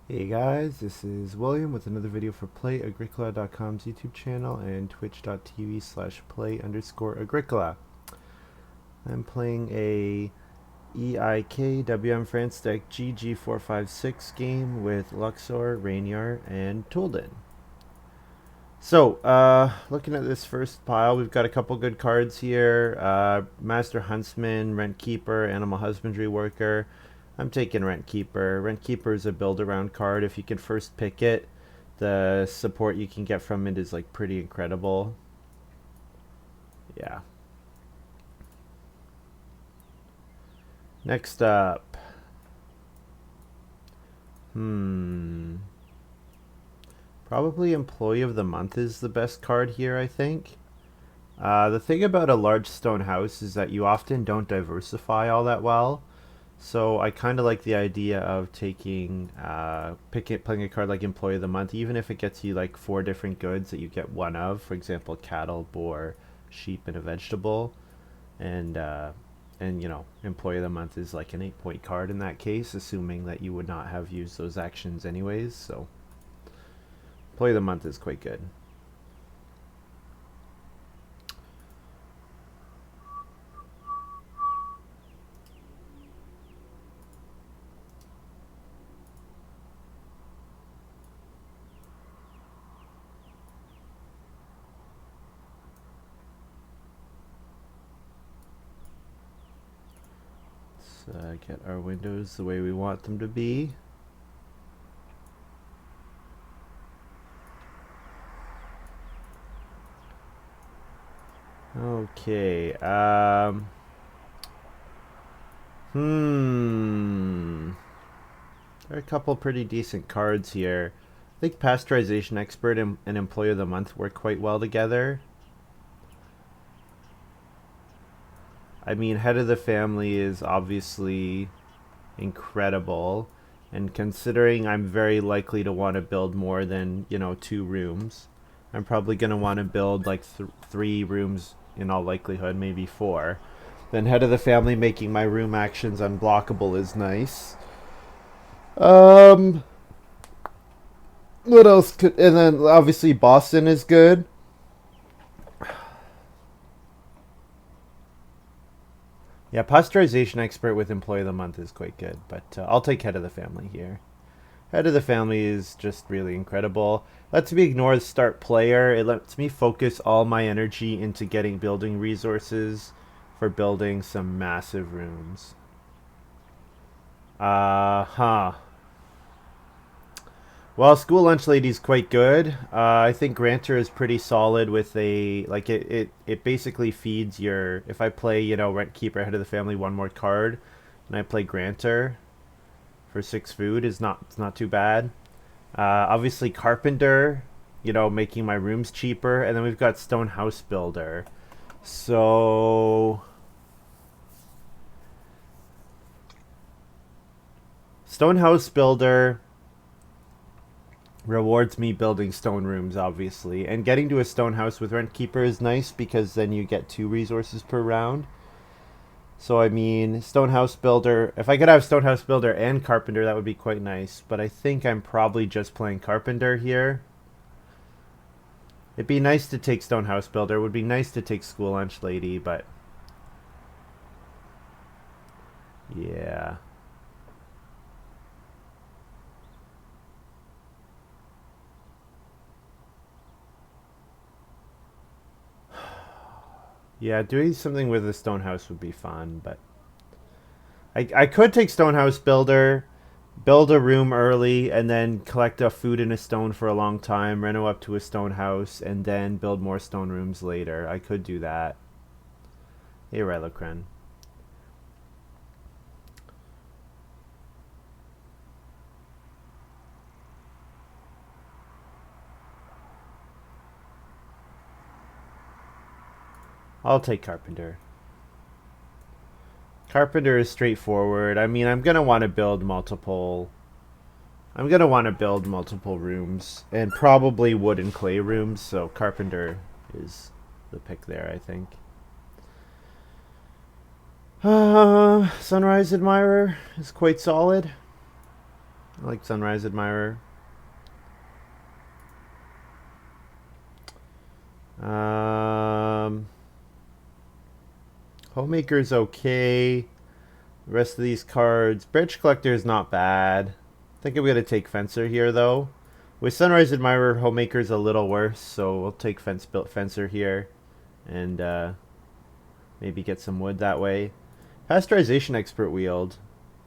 Hey guys, this is William with another video for Play-agricola.com's YouTube channel and twitch.tv/play_agricola. I'm playing a EIK WM France deck GG456 game with Luxor, Ranior, and touldin. So, looking at this first pile, we've got a couple good cards here. Master Huntsman, Rent Keeper, Animal Husbandry Worker. I'm taking Rent Keeper. Rent Keeper is a build around card. If you can first pick it, the support you can get from it is like pretty incredible. Yeah. Next up. Probably Employee of the Month is the best card here, I think. The thing about a large stone house is that you often don't diversify all that well. So I kind of like the idea of taking, playing a card like Employee of the Month, even if it gets you like 4 different goods that you get one of. For example, cattle, boar, sheep, and a vegetable. And Employee of the Month is like an 8-point card in that case, assuming that you would not have used those actions anyways. So Employee of the Month is quite good. Get our windows the way we want them to be. Okay. There are a couple pretty decent cards here. I think Pasteurization Expert and Employee of the Month work quite well together. I mean, Head of the Family is obviously incredible. And considering I'm very likely to want to build more than, 2 rooms, I'm probably going to want to build like 3 rooms in all likelihood, maybe 4. Then Head of the Family making my room actions unblockable is nice. Um, what else could? And then obviously Boston is good. Yeah, Pasteurization Expert with Employee of the Month is quite good, but I'll take Head of the Family here. Head of the Family is just really incredible. Lets me ignore the start player. It lets me focus all my energy into getting building resources for building some massive rooms. Huh. Well, School Lunch Lady's quite good. I think Granter is pretty solid with it basically feeds your, if I play, Rent Keeper, Head of the Family, one more card, and I play Granter for 6 food it's not too bad. Obviously Carpenter, making my rooms cheaper, and then we've got Stone House Builder. So Stone House Builder rewards me building stone rooms, obviously. And getting to a stone house with Rent Keeper is nice because then you get 2 resources per round. So, I mean, Stone House Builder, if I could have Stone House Builder and Carpenter, that would be quite nice. But I think I'm probably just playing Carpenter here. It'd be nice to take Stone House Builder. It would be nice to take School Lunch Lady, but yeah. Yeah, doing something with the Stone House would be fun, but I could take Stone House Builder, build a room early, and then collect a food and a stone for a long time, reno up to a stone house, and then build more stone rooms later. I could do that. Hey, Rylocren. I'll take Carpenter. Carpenter is straightforward. I mean, I'm gonna want to build multiple. I'm gonna want to build multiple rooms and probably wood and clay rooms. So Carpenter is the pick there, I think. Sunrise Admirer is quite solid. I like Sunrise Admirer. Um, Homemaker's okay. The rest of these cards. Branch Collector is not bad. I think I'm going to take Fencer here, though. With Sunrise Admirer, Homemaker's a little worse, so we'll take Built Fencer here. And maybe get some wood that way. Pasteurization Expert Wield,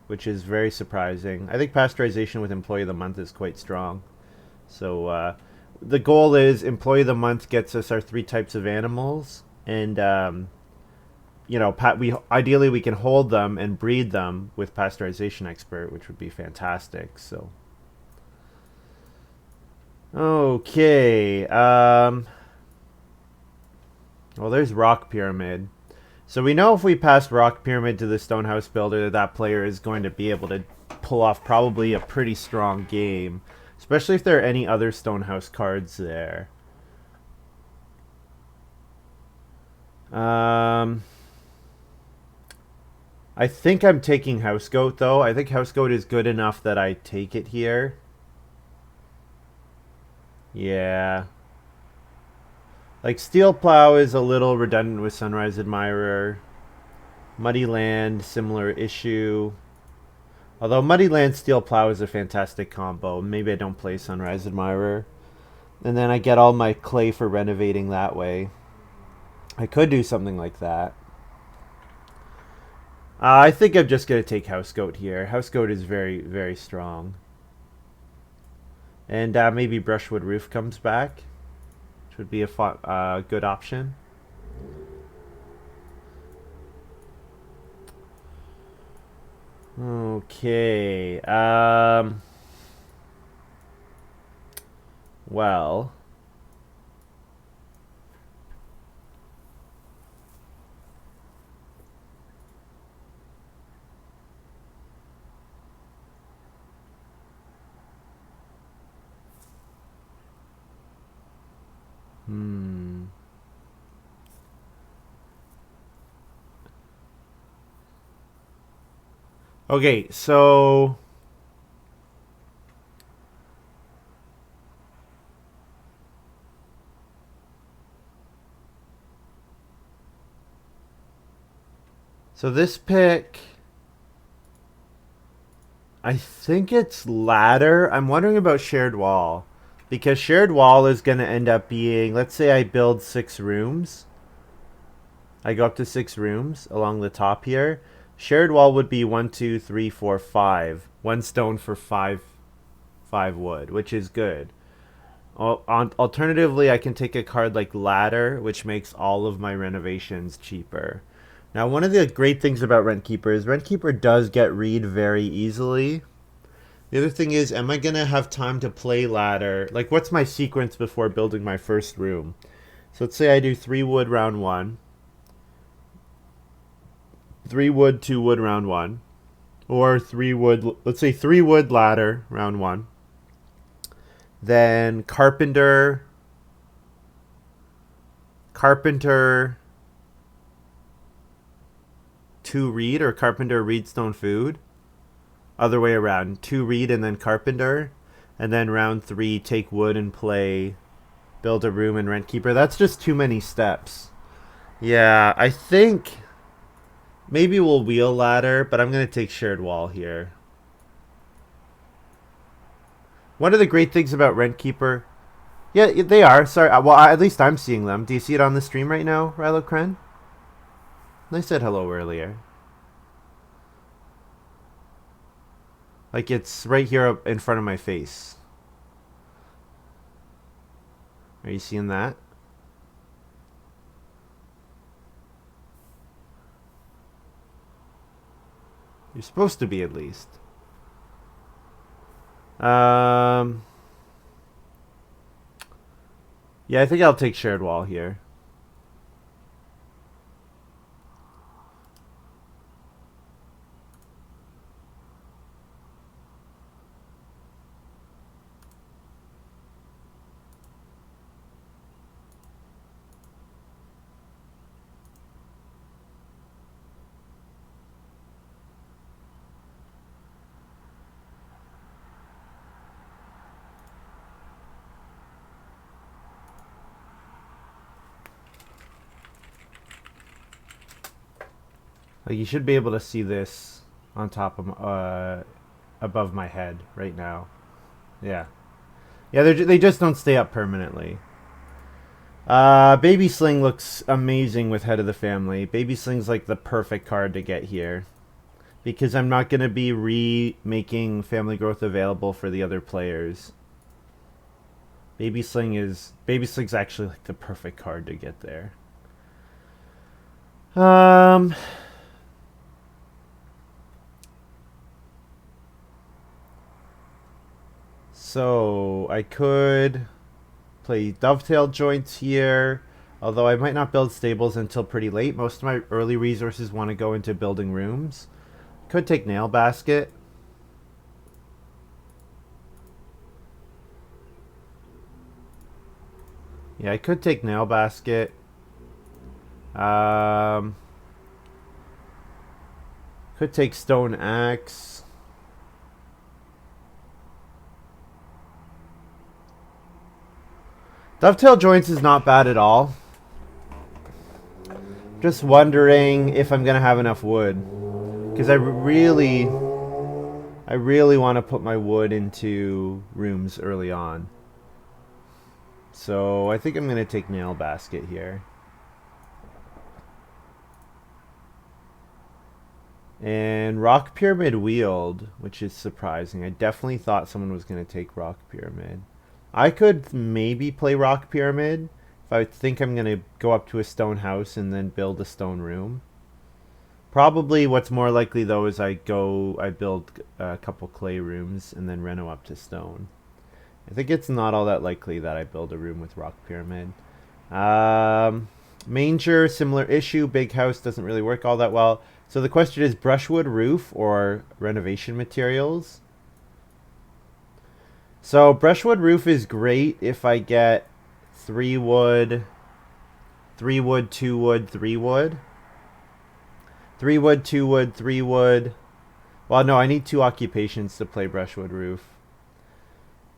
which is very surprising. I think Pasteurization with Employee of the Month is quite strong. So the goal is Employee of the Month gets us our 3 types of animals, and we ideally we can hold them and breed them with Pasteurization Expert, which would be fantastic. So okay, well, there's Rock Pyramid. So we know if we pass Rock Pyramid to the Stonehouse Builder, that player is going to be able to pull off probably a pretty strong game, especially if there are any other Stonehouse cards there. I think I'm taking House Goat, though. I think House Goat is good enough that I take it here. Yeah. Like, Steel Plow is a little redundant with Sunrise Admirer. Muddy Land, similar issue. Although Muddy Land Steel Plow is a fantastic combo. Maybe I don't play Sunrise Admirer. And then I get all my clay for renovating that way. I could do something like that. I think I'm just going to take House Goat here. House Goat is very, very strong. And maybe Brushwood Roof comes back, which would be a good option. Okay. Well. Okay, so this pick, I think it's ladder. I'm wondering about shared wall, because shared wall is going to end up being, let's say I build 6 rooms. I go up to 6 rooms along the top here. Shared wall would be 1, 2, 3, 4, 5. 1 stone for 5 wood, which is good. Alternatively, I can take a card like Ladder, which makes all of my renovations cheaper. Now, one of the great things about Rentkeeper is Rentkeeper does get read very easily. The other thing is, am I going to have time to play Ladder? Like, what's my sequence before building my first room? So let's say I do 3 wood round 1. 3 wood, 2 wood round 1. Or 3 wood, let's say 3 wood ladder round 1. Then carpenter, 2 reed, or carpenter, reed, stone, food. Other way around, 2 reed and then carpenter. And then round 3, take wood and play, build a room and Rentkeeper. That's just too many steps. Yeah, I think maybe we'll wheel ladder, but I'm going to take shared wall here. One of the great things about Rentkeeper, yeah, they are. Sorry, well, at least I'm seeing them. Do you see it on the stream right now, Rilo Kren? I said hello earlier. Like, it's right here up in front of my face. Are you seeing that? You're supposed to be, at least. Yeah, I think I'll take shared wall here. Like you should be able to see this on top of above my head right now. Yeah. Yeah, they just don't stay up permanently. Baby Sling looks amazing with Head of the Family. Baby Sling's like the perfect card to get here. Because I'm not going to be remaking Family Growth available for the other players. Baby Sling's actually like the perfect card to get there. So I could play Dovetail Joints here, although I might not build stables until pretty late. Most of my early resources want to go into building rooms. Could take Nail Basket. Yeah, I could take Nail Basket. Could take Stone Axe. Dovetail Joints is not bad at all. Just wondering if I'm gonna have enough wood, because I really want to put my wood into rooms early on. So I think I'm gonna take Nail Basket here. And Rock Pyramid Wield, which is surprising. I definitely thought someone was gonna take Rock Pyramid. I could maybe play Rock Pyramid if I think I'm going to go up to a stone house and then build a stone room. Probably what's more likely though is I build a couple clay rooms and then reno up to stone. I think it's not all that likely that I build a room with Rock Pyramid. Manger, similar issue. Big house doesn't really work all that well. So the question is brushwood roof or renovation materials? So brushwood roof is great if I get 3 wood, 2 wood, 3 wood. 3 wood, 2 wood, 3 wood. Well, no, I need 2 occupations to play brushwood roof.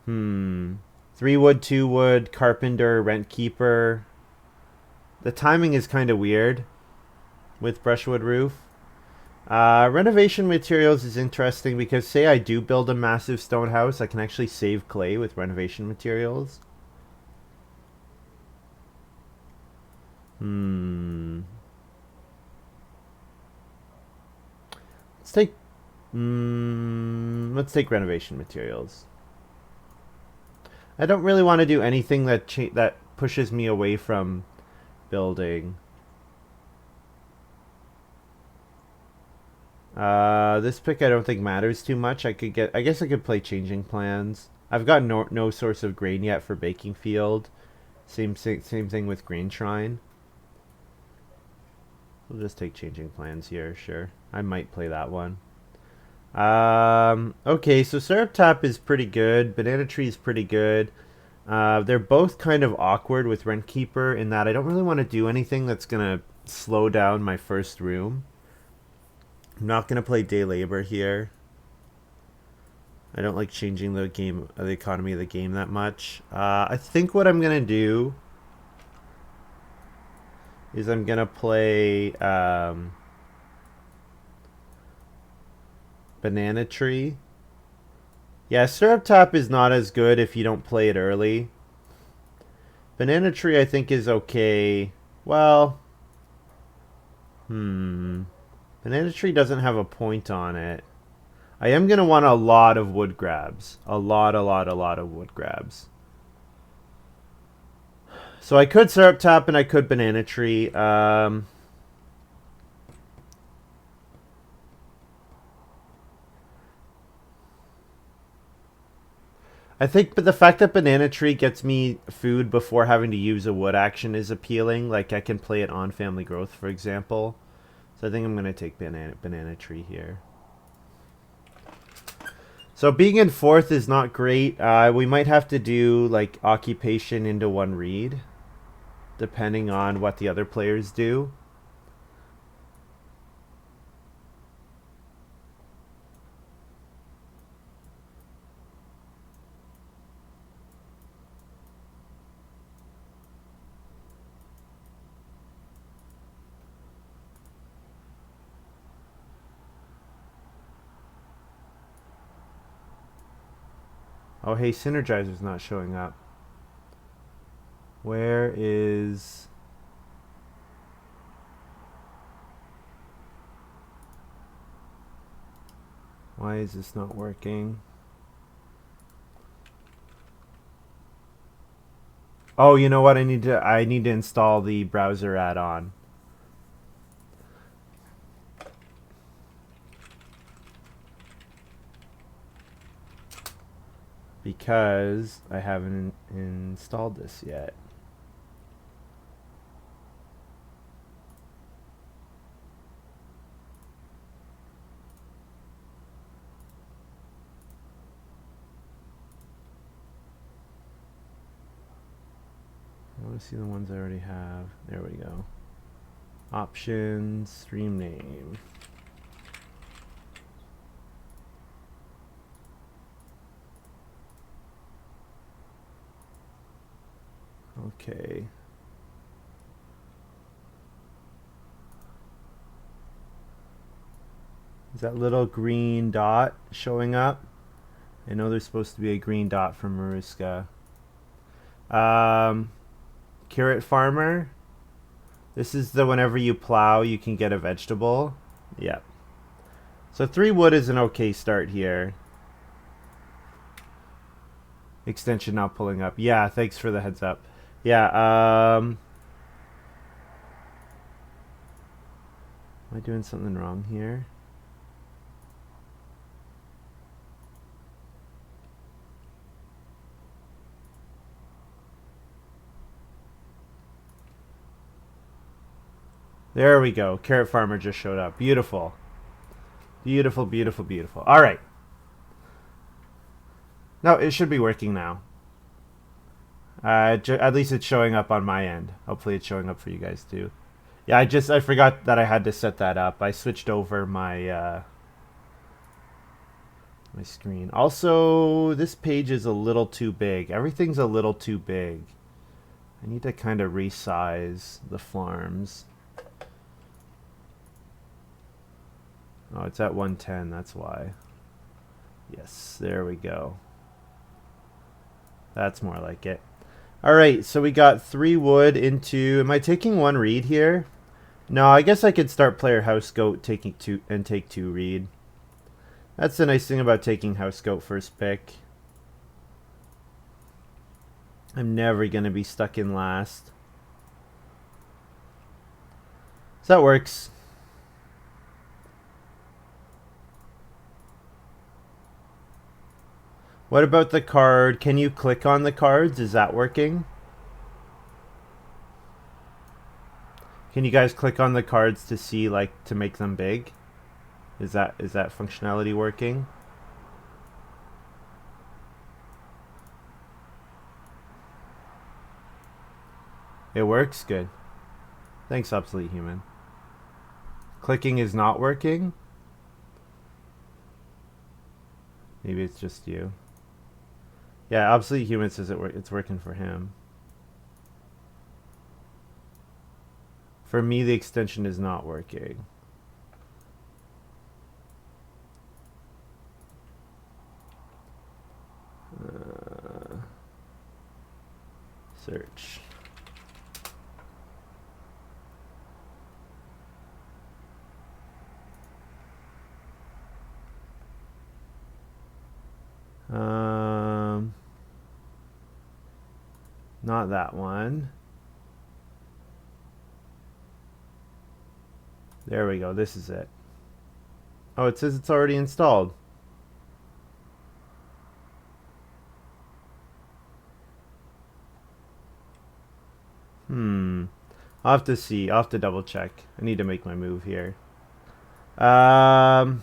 3 wood, 2 wood, carpenter, rent keeper. The timing is kind of weird with brushwood roof. Renovation materials is interesting because say I do build a massive stone house, I can actually save clay with renovation materials. Let's take renovation materials. I don't really want to do anything that pushes me away from building. This pick I don't think matters too much. I guess I could play changing plans. I've got no source of grain yet for baking field. Same thing with grain shrine. We'll just take changing plans here, sure. I might play that one. Okay, so syrup tap is pretty good. Banana tree is pretty good. They're both kind of awkward with rent keeper in that I don't really want to do anything that's gonna slow down my first room. I'm not gonna play day labor here. I don't like changing the economy of the game that much. I think what I'm gonna do is I'm gonna play banana tree. Yeah, syrup tap is not as good if you don't play it early. Banana tree I think is okay. Well, banana tree doesn't have a point on it. I am going to want a lot of wood grabs. A lot of wood grabs. So I could syrup tap and I could banana tree. I think, but the fact that banana tree gets me food before having to use a wood action is appealing. Like I can play it on family growth, for example. So I think I'm going to take banana tree here. So being in fourth is not great. We might have to do like occupation into one read, depending on what the other players do. Oh, hey, Synergizer's not showing up. Where is... Why is this not working? Oh, you know what? I need to install the browser add-on. Because I haven't installed this yet. I want to see the ones I already have. There we go. Options, stream name. Okay. Is that little green dot showing up? I know there's supposed to be a green dot from Maruska. Carrot farmer. This is the whenever you plow, you can get a vegetable. Yep. So 3 wood is an okay start here. Extension now pulling up. Yeah, thanks for the heads up. Yeah, am I doing something wrong here? There we go. Carrot farmer just showed up. Beautiful. Beautiful, beautiful, beautiful. All right. No, it should be working now. At least it's showing up on my end. Hopefully it's showing up for you guys too. Yeah, I forgot that I had to set that up. I switched over my my screen. Also, this page is a little too big. Everything's a little too big. I need to kind of resize the farms. Oh, it's at 110, that's why. Yes, there we go. That's more like it. Alright, so we got 3 wood into... Am I taking 1 reed here? No, I guess I could start player house goat taking 2 and take 2 reed. That's the nice thing about taking house goat first pick. I'm never going to be stuck in last. So that works. What about the card? Can you click on the cards? Is that working? Can you guys click on the cards to see, like, to make them big? Is that functionality working? It works? Good. Thanks, Obsolete Human. Clicking is not working? Maybe it's just you. Yeah, Obsolete Human says it's working for him. For me, the extension is not working. Search. Not that one. There we go. This is it. Oh, it says it's already installed. I'll have to see. I'll have to double check. I need to make my move here. I'm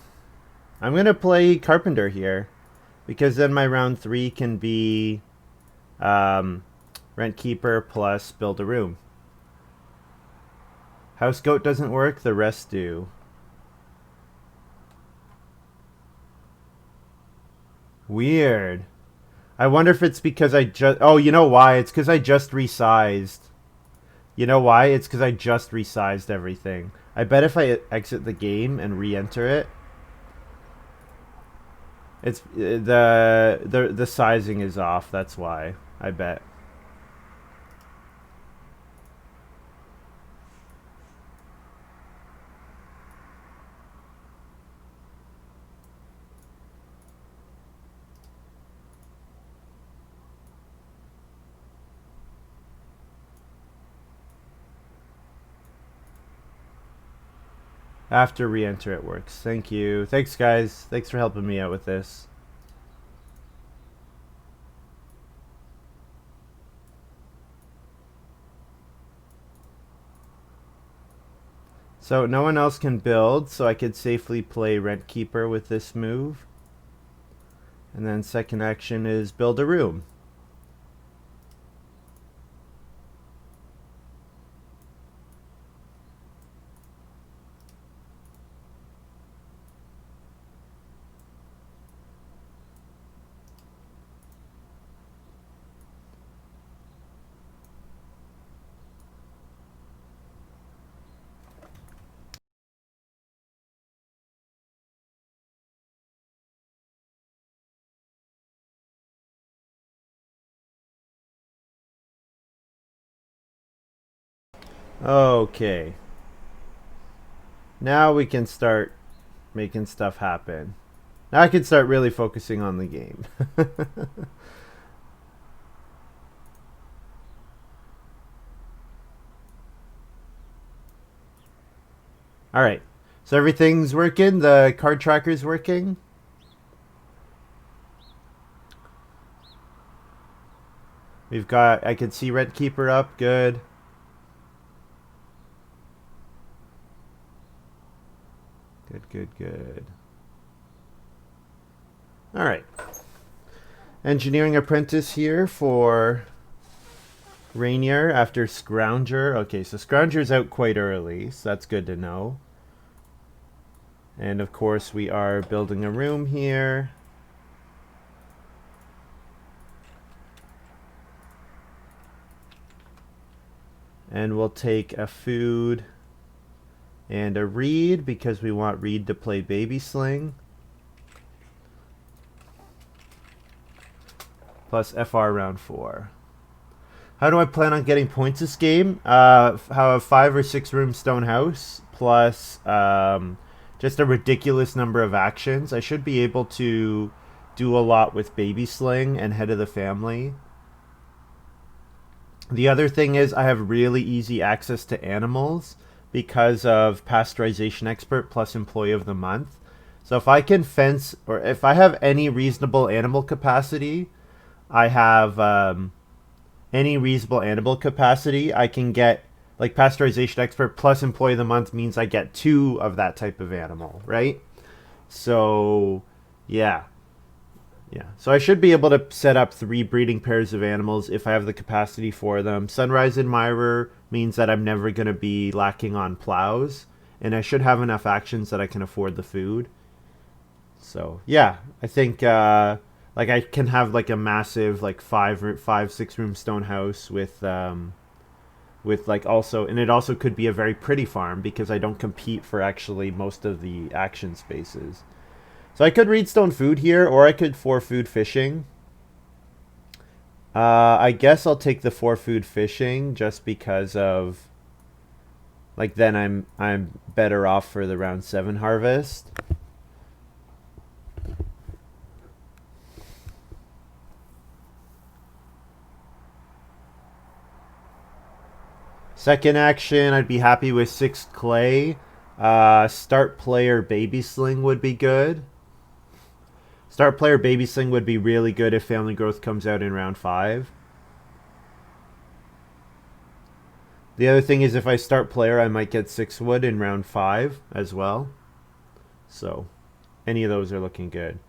gonna play Carpenter here, because then my round 3 can be Rent Keeper plus Build a Room. House Goat doesn't work, the rest do. Weird. I wonder if it's because I just... Oh, you know why? It's because I just resized. You know why? It's because I just resized everything. I bet if I exit the game and re-enter it... It's the sizing is off. That's why, I bet. After re-enter it works. Thank you. Thanks, guys. Thanks for helping me out with this. So no one else can build, so I could safely play Rent Keeper with this move. And then second action is build a room. Okay. Now we can start making stuff happen. Now I can start really focusing on the game. All right. So everything's working. The card tracker's working. We've got. I can see Rent Keeper up. Good. Good. Good. Good. All right. Engineering apprentice here for Ranior after Scrounger. Okay, so Scrounger's out quite early, so that's good to know. And of course, we are building a room here. And we'll take a food and a Reed because we want Reed to play Baby Sling. Plus FR round 4. How do I plan on getting points this game? How a 5 or 6 room stone house plus just a ridiculous number of actions. I should be able to do a lot with Baby Sling and Head of the Family. The other thing is I have really easy access to animals because of Pasteurization Expert plus Employee of the Month. So if I can fence, or if I have any reasonable animal capacity, I have any reasonable animal capacity, I can get like Pasteurization Expert plus Employee of the Month means I get 2 of that type of animal, right? So, yeah. Yeah. So I should be able to set up 3 breeding pairs of animals if I have the capacity for them. Sunrise Admirer means that I'm never going to be lacking on plows, and I should have enough actions that I can afford the food. So yeah, I think like I can have like a massive like 5, 6 room stone house with like also, and it also could be a very pretty farm because I don't compete for actually most of the action spaces. So I could read stone food here, or I could 4 food fishing. I guess I'll take the 4 food fishing just because of like then I'm better off for the round 7 harvest. Second action, I'd be happy with 6 clay. Start player baby sling would be good. Start player baby sling would be really good if family growth comes out in round 5. The other thing is if I start player, I might get 6 wood in round 5 as well. So any of those are looking good.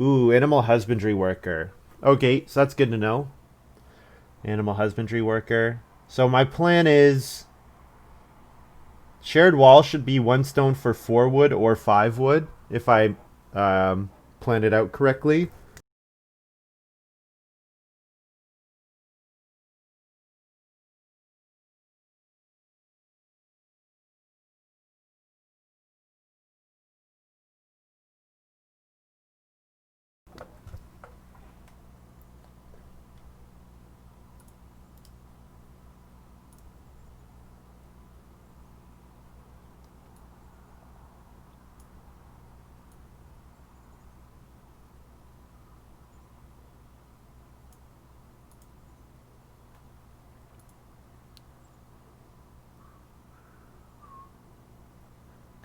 Ooh, animal husbandry worker. Okay, so that's good to know. Animal husbandry worker. So my plan is shared wall should be 1 stone for 4 wood or 5 wood if I planned it out correctly.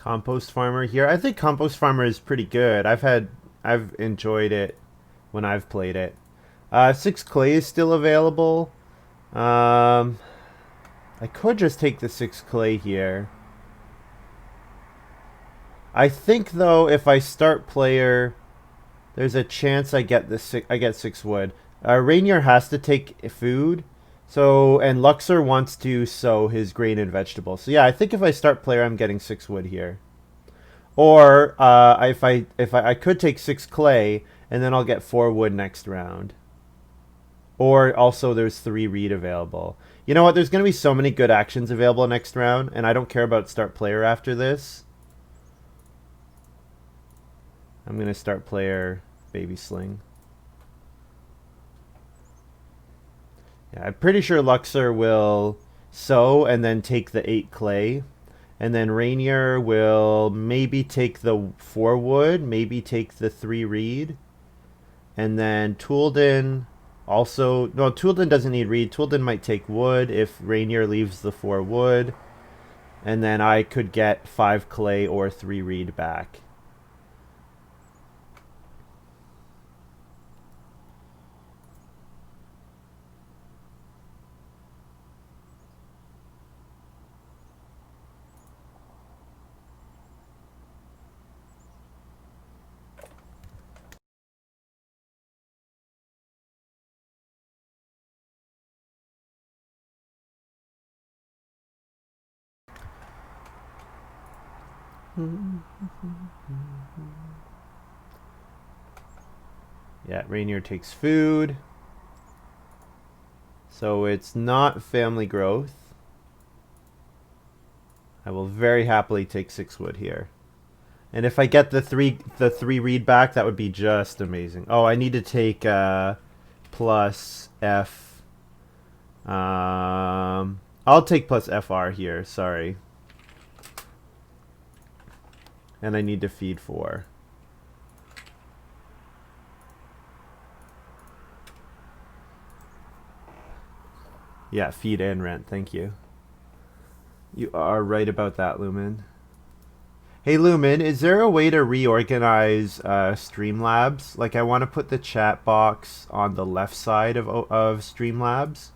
Compost farmer here. I think compost farmer is pretty good. I've enjoyed it when I've played it. 6 clay is still available. I could just take the 6 clay here. I think though, if I start player, there's a chance I get I get 6 wood. Ranior has to take food, so and Luxor wants to sow his grain and vegetables. So yeah, I think if I start player, I'm getting 6 wood here. Or if I could take 6 clay and then I'll get 4 wood next round. Or also there's 3 reed available. You know what? There's gonna be so many good actions available next round, and I don't care about start player after this. I'm gonna start player baby sling. Yeah, I'm pretty sure Luxor will sow and then take the 8 clay. And then Ranior will maybe take the 4 wood, maybe take the 3 reed. And then touldin also... No, touldin doesn't need reed. Touldin might take wood if Ranior leaves the 4 wood. And then I could get 5 clay or 3 reed back. Yeah, Ranior takes food. So it's not family growth. I will very happily take 6 wood here. And if I get the three reed back, that would be just amazing. Oh, I need to take plus F. I'll take plus FR here, sorry. And I need to feed 4. Yeah, feed and rent, thank you. You are right about that, Lumen. Hey Lumen, is there a way to reorganize Streamlabs? Like I want to put the chat box on the left side of Streamlabs.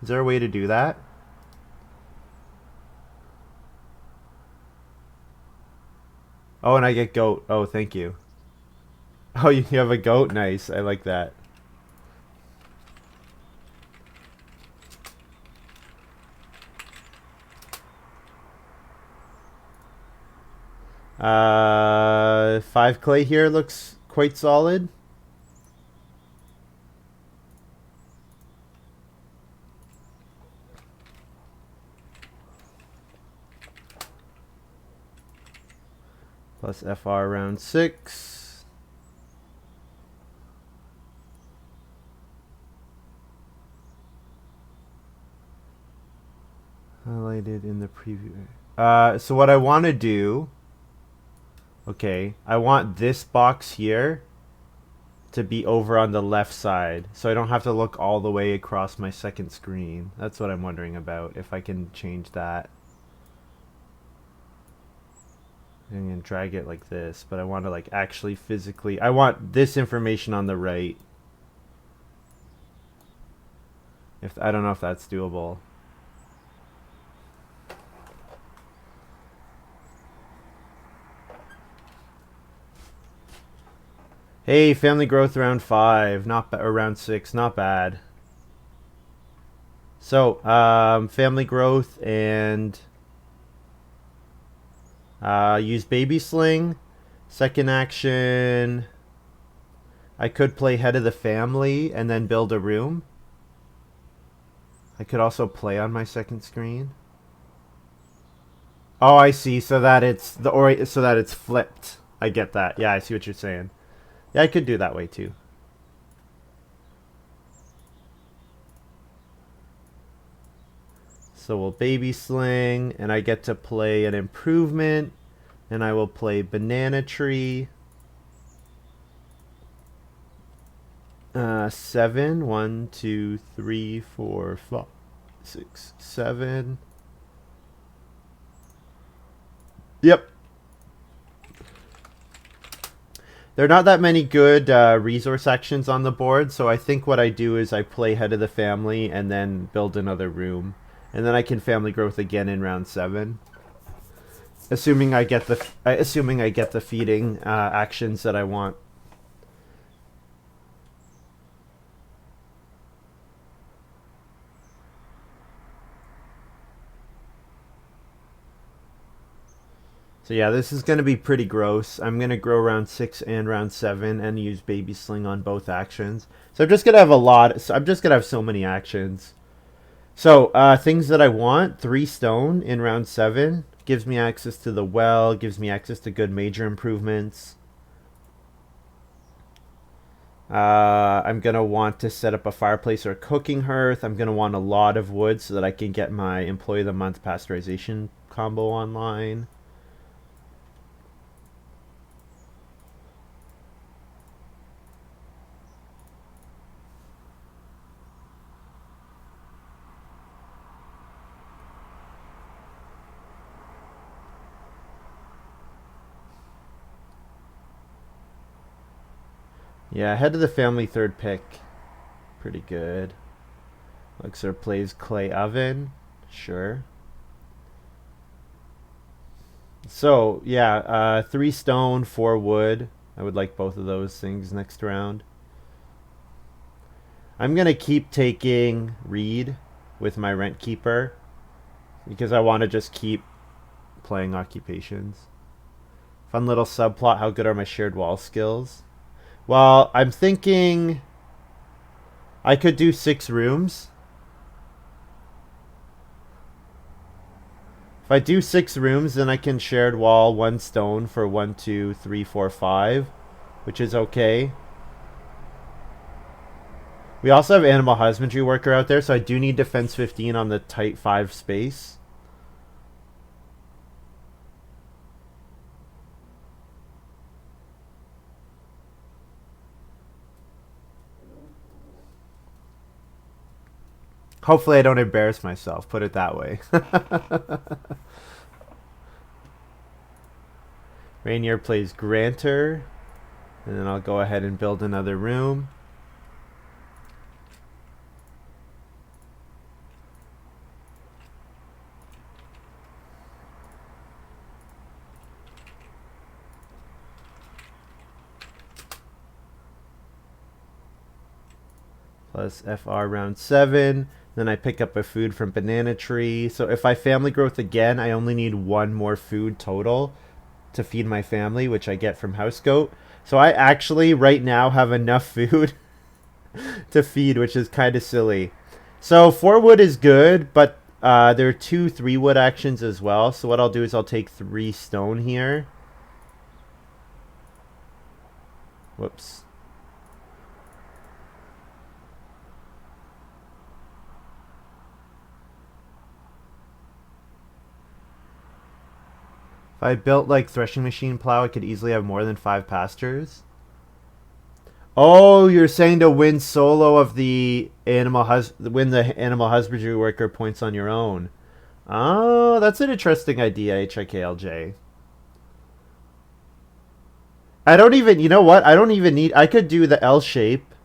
Is there a way to do that? Oh, and I get goat. Oh, thank you. Oh, you have a goat? Nice. I like that. Five clay here looks quite solid. Plus FR around 6. Highlighted in the preview. So what I want to do... Okay, I want this box here to be over on the left side, so I don't have to look all the way across my second screen. That's what I'm wondering about, if I can change that. I'm gonna drag it like this, but I want to like actually physically... I want this information on the right. I don't know if that's doable. Hey, family growth around 5, around 6, not bad. So, family growth and use baby sling. Second action, I could play head of the family and then build a room. I could also play on my second screen. Oh, I see. So that it's flipped. I get that. Yeah, I see what you're saying. Yeah, I could do that way too. So we'll baby sling, and I get to play an improvement, and I will play banana tree. 7. 1, 2, 3, 4, 5, 6, 7. Yep. There are not that many good resource actions on the board, so I think what I do is I play head of the family and then build another room. And then I can family growth again in round 7. Assuming I get the feeding actions that I want. So yeah, this is going to be pretty gross. I'm going to grow round 6 and round 7 and use baby sling on both actions. So I'm just going to have a lot. So I'm just going to have so many actions. So things that I want: 3 stone in round 7 gives me access to the well, gives me access to good major improvements. I'm going to want to set up a fireplace or a cooking hearth. I'm going to want a lot of wood so that I can get my Employee of the Month pasteurization combo online. Yeah, head of the family, 3rd pick. Pretty good. Luxor plays clay oven. Sure. So, yeah, 3 stone, 4 wood. I would like both of those things next round. I'm going to keep taking Reed with my rent keeper because I want to just keep playing occupations. Fun little subplot: how good are my shared wall skills? Well, I'm thinking I could do 6 rooms. If I do 6 rooms, then I can shared wall 1 stone for 1, 2, 3, 4, 5, which is okay. We also have animal husbandry worker out there, so I do need defense 15 on the tight 5 space. Hopefully I don't embarrass myself, put it that way. Ranior plays Grantor, and then I'll go ahead and build another room. Plus FR round 7. Then I pick up a food from banana tree. So if I family growth again, I only need 1 more food total to feed my family, which I get from house goat. So I actually right now have enough food to feed, which is kind of silly. So 4 wood is good, but there are 2 3 wood actions as well. So what I'll do is I'll take 3 stone here. Whoops. If I built like threshing machine plow, I could easily have more than 5 pastures. Oh, you're saying to win solo of the win the animal husbandry worker points on your own. Oh, that's an interesting idea, HIKLJ. I don't even, you know what? I don't even need, I could do the L shape.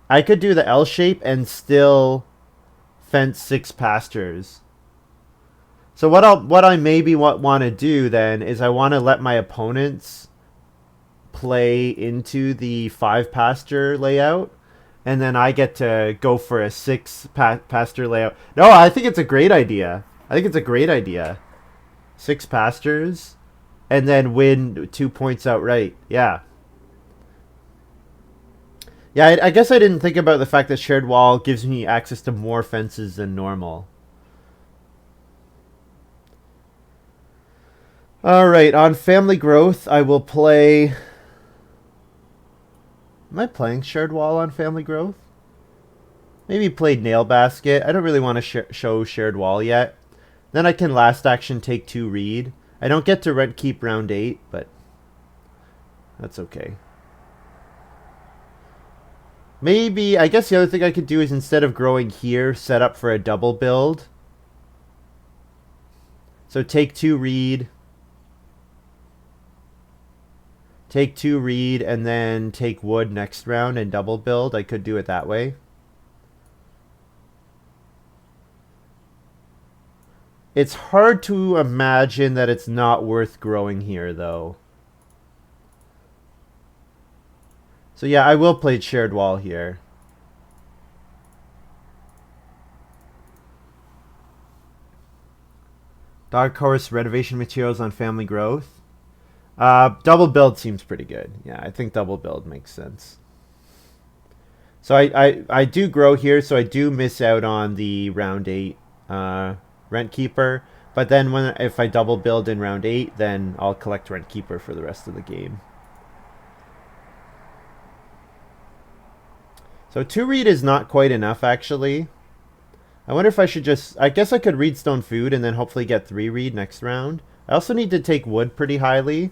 I could do the L shape and still fence 6 pastures. So what I maybe want to do then is I want to let my opponents play into the 5 pasture layout, and then I get to go for a 6 pasture layout. No, I think it's a great idea. I think it's a great idea. 6 pastures, and then win 2 points outright. Yeah. Yeah, I guess I didn't think about the fact that shared wall gives me access to more fences than normal. Alright, on family growth, I will play... Am I playing shared wall on family growth? Maybe played nail basket. I don't really want to show shared wall yet. Then I can last action take 2 read. I don't get to rent keep round 8, but that's okay. Maybe, I guess the other thing I could do is instead of growing here, set up for a double build. So take 2 read. take 2 reed and then take wood next round and double build. I could do it that way. It's hard to imagine that it's not worth growing here, though. So yeah, I will play shared wall here. Dark horse renovation materials on family growth. Double build seems pretty good. Yeah, I think double build makes sense. So I do grow here, so I do miss out on the round 8 rent keeper. But then if I double build in round 8, then I'll collect rent keeper for the rest of the game. So 2 reed is not quite enough, actually. I wonder if I should just... I guess I could reed stone food and then hopefully get 3 reed next round. I also need to take wood pretty highly.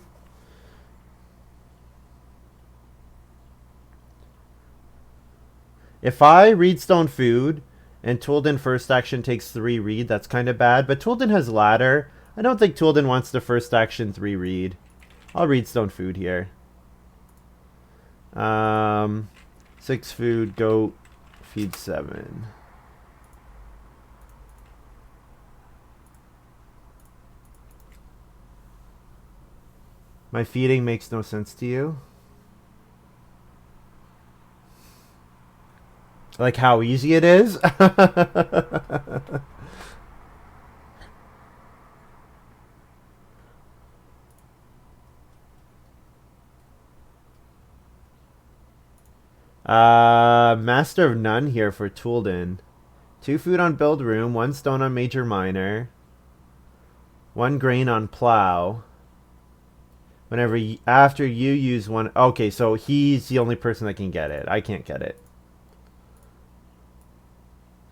If I reed stone food and touldin first action takes 3 reed, that's kind of bad. But touldin has ladder. I don't think touldin wants the first action 3 reed. I'll reed stone food here. 6 food, goat, feed 7. My feeding makes no sense to you? Like how easy it is? Master of None here for touldin. 2 food on build room, 1 stone on major miner, 1 grain on plow. Whenever after you use 1... Okay, so he's the only person that can get it. I can't get it.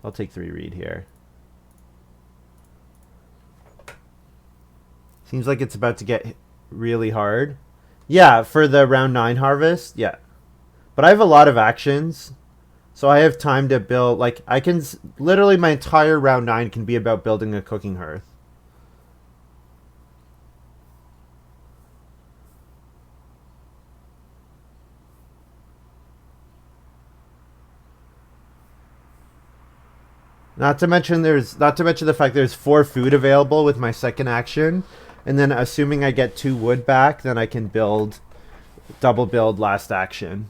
I'll take 3 reed here. Seems like it's about to get really hard. Yeah, for the round 9 harvest. Yeah. But I have a lot of actions. So I have time to build... Like, I can... Literally, my entire round 9 can be about building a cooking hearth. Not to mention the fact there's 4 food available with my second action, and then assuming I get 2 wood back, then I can double build last action.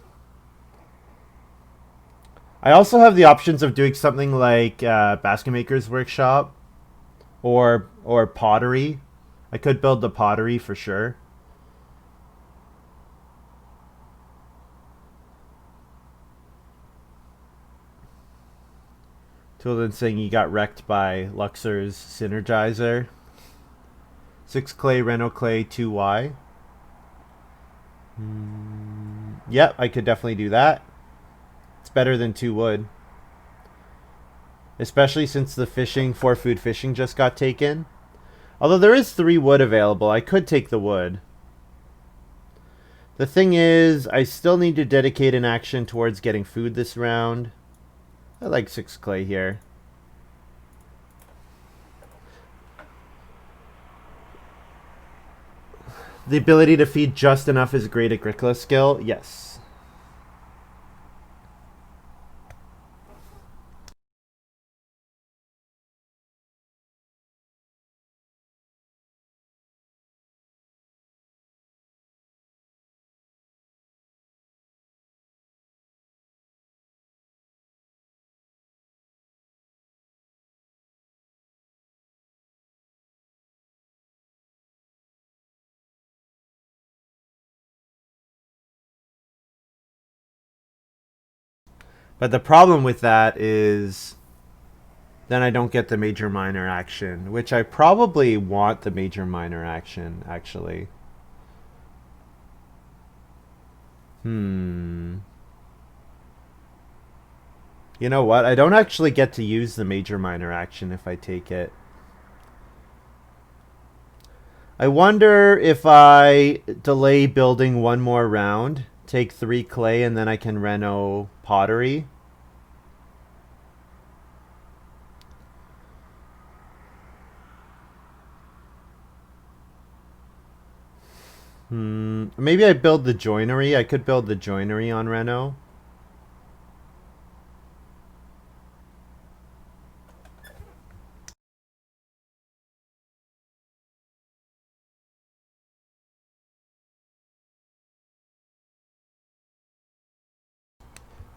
I also have the options of doing something like Basket Maker's Workshop or pottery. I could build the pottery for sure. Touldin saying he got wrecked by Luxor's Synergizer. 6 clay, Reno clay, 2Y. Yep, I could definitely do that. It's better than 2 wood. Especially since the 4 food fishing just got taken. Although there is 3 wood available, I could take the wood. The thing is, I still need to dedicate an action towards getting food this round. I like 6 clay here. The ability to feed just enough is a great Agricola skill. Yes. But the problem with that is then I don't get the major minor action, which I probably want the major minor action, actually. You know what? I don't actually get to use the major minor action if I take it. I wonder if I delay building 1 more round, take 3 clay, and then I can reno pottery. Maybe I build the joinery. I could build the joinery on Reno.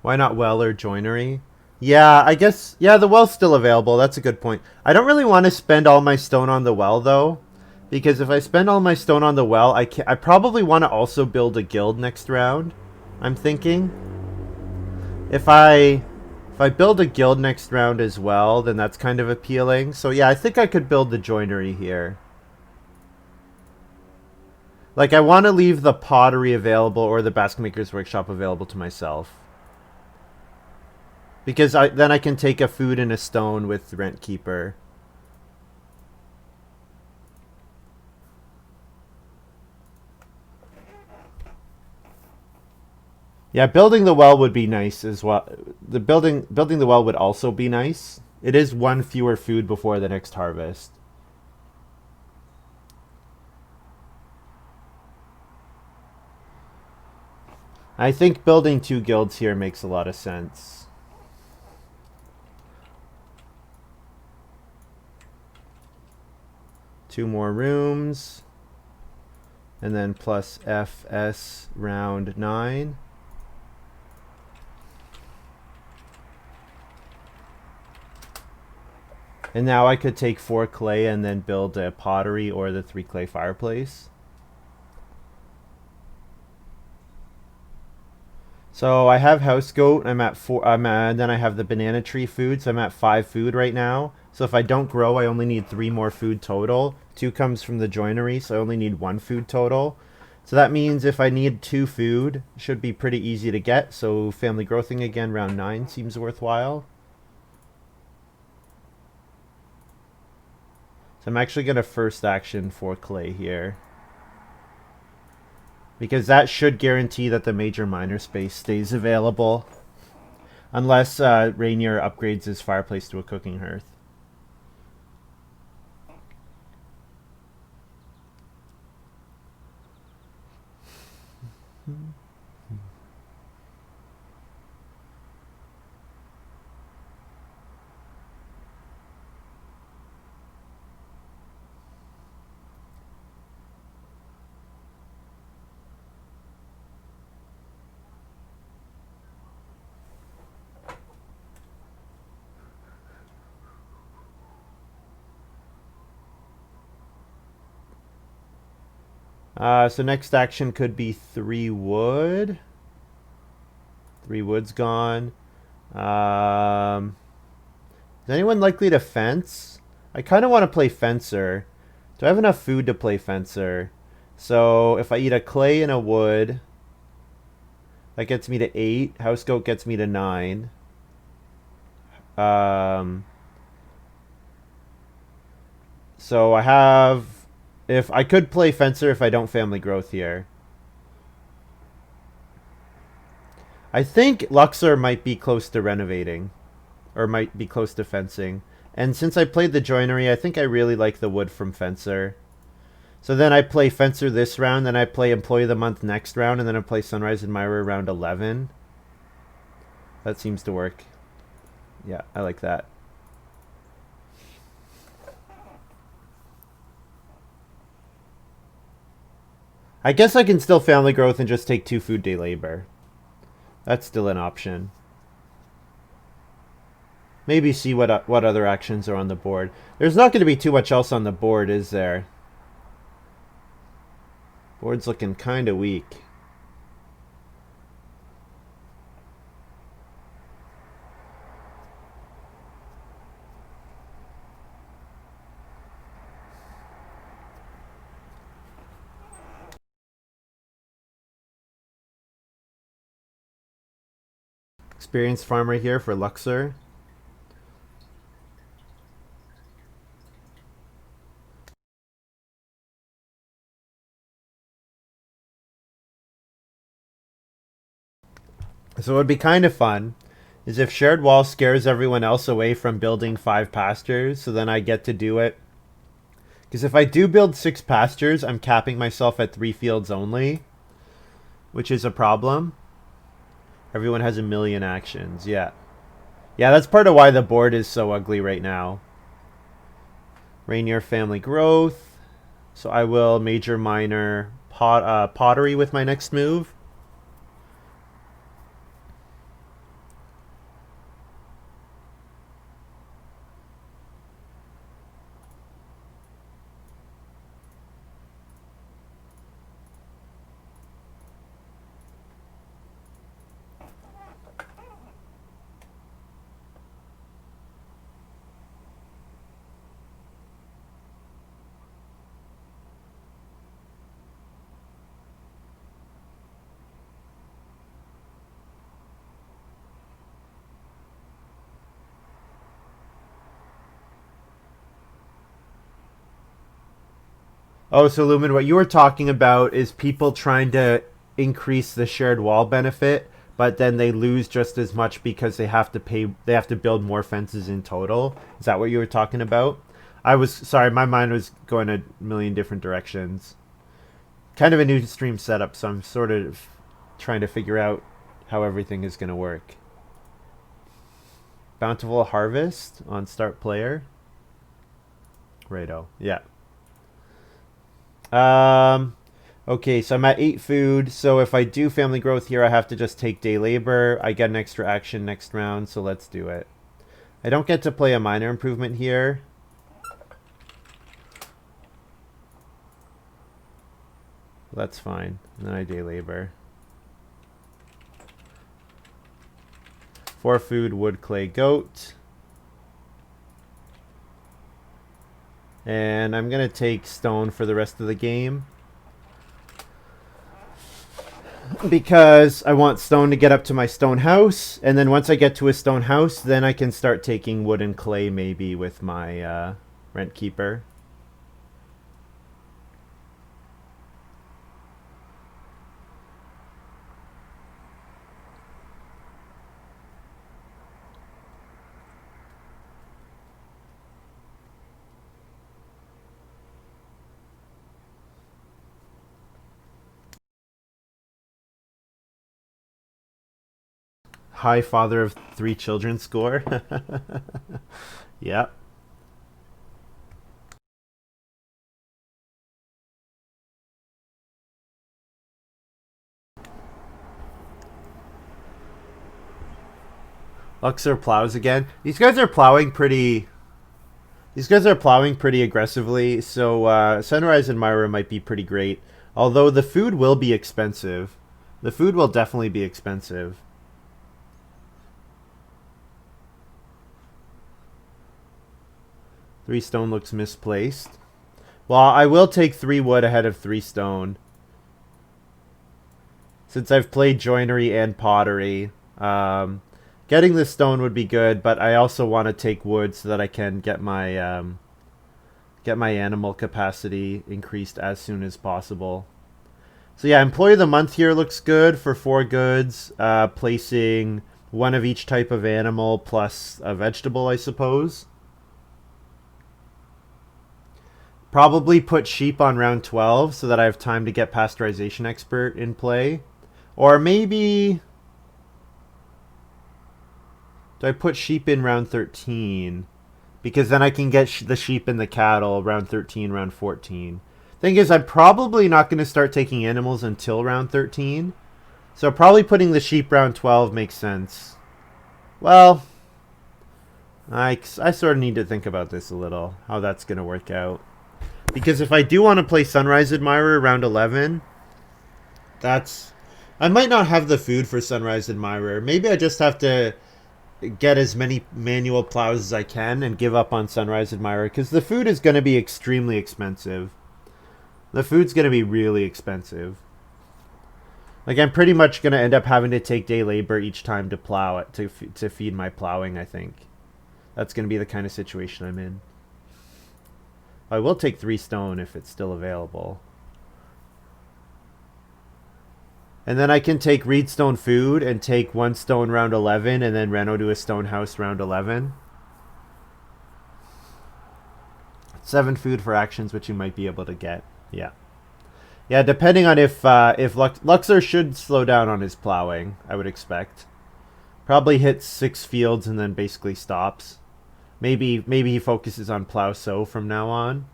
Why not well or joinery? Yeah, I guess, yeah, the well's still available. That's a good point. I don't really want to spend all my stone on the well, though. Because if I spend all my stone on the well, I probably want to also build a guild next round. I'm thinking. If I if I build a guild next round as well, then that's kind of appealing. So yeah, I think I could build the joinery here. Like I want to leave the pottery available or the basket maker's workshop available to myself. Because then I can take a food and a stone with rent keeper. Yeah, building the well would be nice as well. The building the well would also be nice. It is one fewer food before the next harvest. I think building two guilds here makes a lot of sense. Two more rooms. And then plus FS round 9. And now I could take 4 clay and then build a pottery or the 3 clay fireplace. So I have house goat. I'm at 4. And then I have the banana tree food. So I'm at 5 food right now. So if I don't grow, I only need 3 more food total. 2 comes from the joinery, so I only need 1 food total. So that means if I need 2 food, should be pretty easy to get. So family growthing again, round 9 seems worthwhile. So I'm actually going to first action for clay here. Because that should guarantee that the major minor space stays available. Unless Ranior upgrades his fireplace to a cooking hearth. So next action could be 3 wood. 3 wood's gone. Is anyone likely to fence? I kind of want to play fencer. Do I have enough food to play fencer? So if I eat a clay and a wood, that gets me to 8. House goat gets me to 9. So I have... If I could play fencer if I don't family growth here. I think Luxor might be close to renovating. Or might be close to fencing. And since I played the joinery, I think I really like the wood from fencer. So then I play fencer this round, then I play employee of the month next round, and then I play sunrise admirer round 11. That seems to work. Yeah, I like that. I guess I can still family growth and just take 2 food day labor. That's still an option. Maybe see what other actions are on the board. There's not going to be too much else on the board, is there? Board's looking kind of weak. Experienced farmer here for Luxor. So it would be kind of fun is if shared wall scares everyone else away from building 5 pastures, so then I get to do it. Because if I do build 6 pastures, I'm capping myself at 3 fields only, which is a problem. Everyone has a million actions. Yeah. Yeah, that's part of why the board is so ugly right now. Ranior family growth. So I will major minor pottery with my next move. Oh, so Lumen, what you were talking about is people trying to increase the shared wall benefit, but then they lose just as much because they have to build more fences in total. Is that what you were talking about? I was sorry, my mind was going a million different directions. Kind of a new stream setup, so I'm sort of trying to figure out how everything is going to work. Bountiful harvest on start player. Righto. Yeah. Um, okay, so I'm at 8 food. So if I do family growth here, I have to just take day labor. I get an extra action next round, so let's do it. I don't get to play a minor improvement here. That's fine. And then I day labor. 4 food, wood, clay, goat. And I'm going to take stone for the rest of the game. Because I want stone to get up to my stone house. And then once I get to a stone house, then I can start taking wood and clay maybe with my rent keeper. High father of 3 children score. Yep. Luxor plows again. These guys are plowing pretty aggressively, so Sunrise and Myra might be pretty great. Although the food will be expensive. The food will definitely be expensive. Three stone looks misplaced. Well, I will take 3 wood ahead of 3 stone. Since I've played joinery and pottery. Getting the stone would be good, but I also want to take wood so that I can get my animal capacity increased as soon as possible. So yeah, employee of the month here looks good for 4 goods, placing 1 of each type of animal plus a vegetable, I suppose. Probably put sheep on round 12 so that I have time to get pasteurization expert in play. Or maybe... do I put sheep in round 13? Because then I can get the sheep and the cattle round 13, round 14. Thing is, I'm probably not going to start taking animals until round 13. So probably putting the sheep round 12 makes sense. Well, I sort of need to think about this a little, how that's going to work out. Because if I do want to play Sunrise Admirer round 11, that's... I might not have the food for Sunrise Admirer. Maybe I just have to get as many manual plows as I can and give up on Sunrise Admirer. Because the food is going to be extremely expensive. The food's going to be really expensive. Like, I'm pretty much going to end up having to take day labor each time to plow it, to feed my plowing, I think. That's going to be the kind of situation I'm in. I will take 3 stone if it's still available. And then I can take reedstone food and take 1 stone round 11 and then reno to a stone house round 11. 7 food for actions, which you might be able to get. Yeah. Yeah, depending on if Luxor should slow down on his plowing, I would expect. Probably hits 6 fields and then basically stops. Maybe he focuses on plow sow from now on.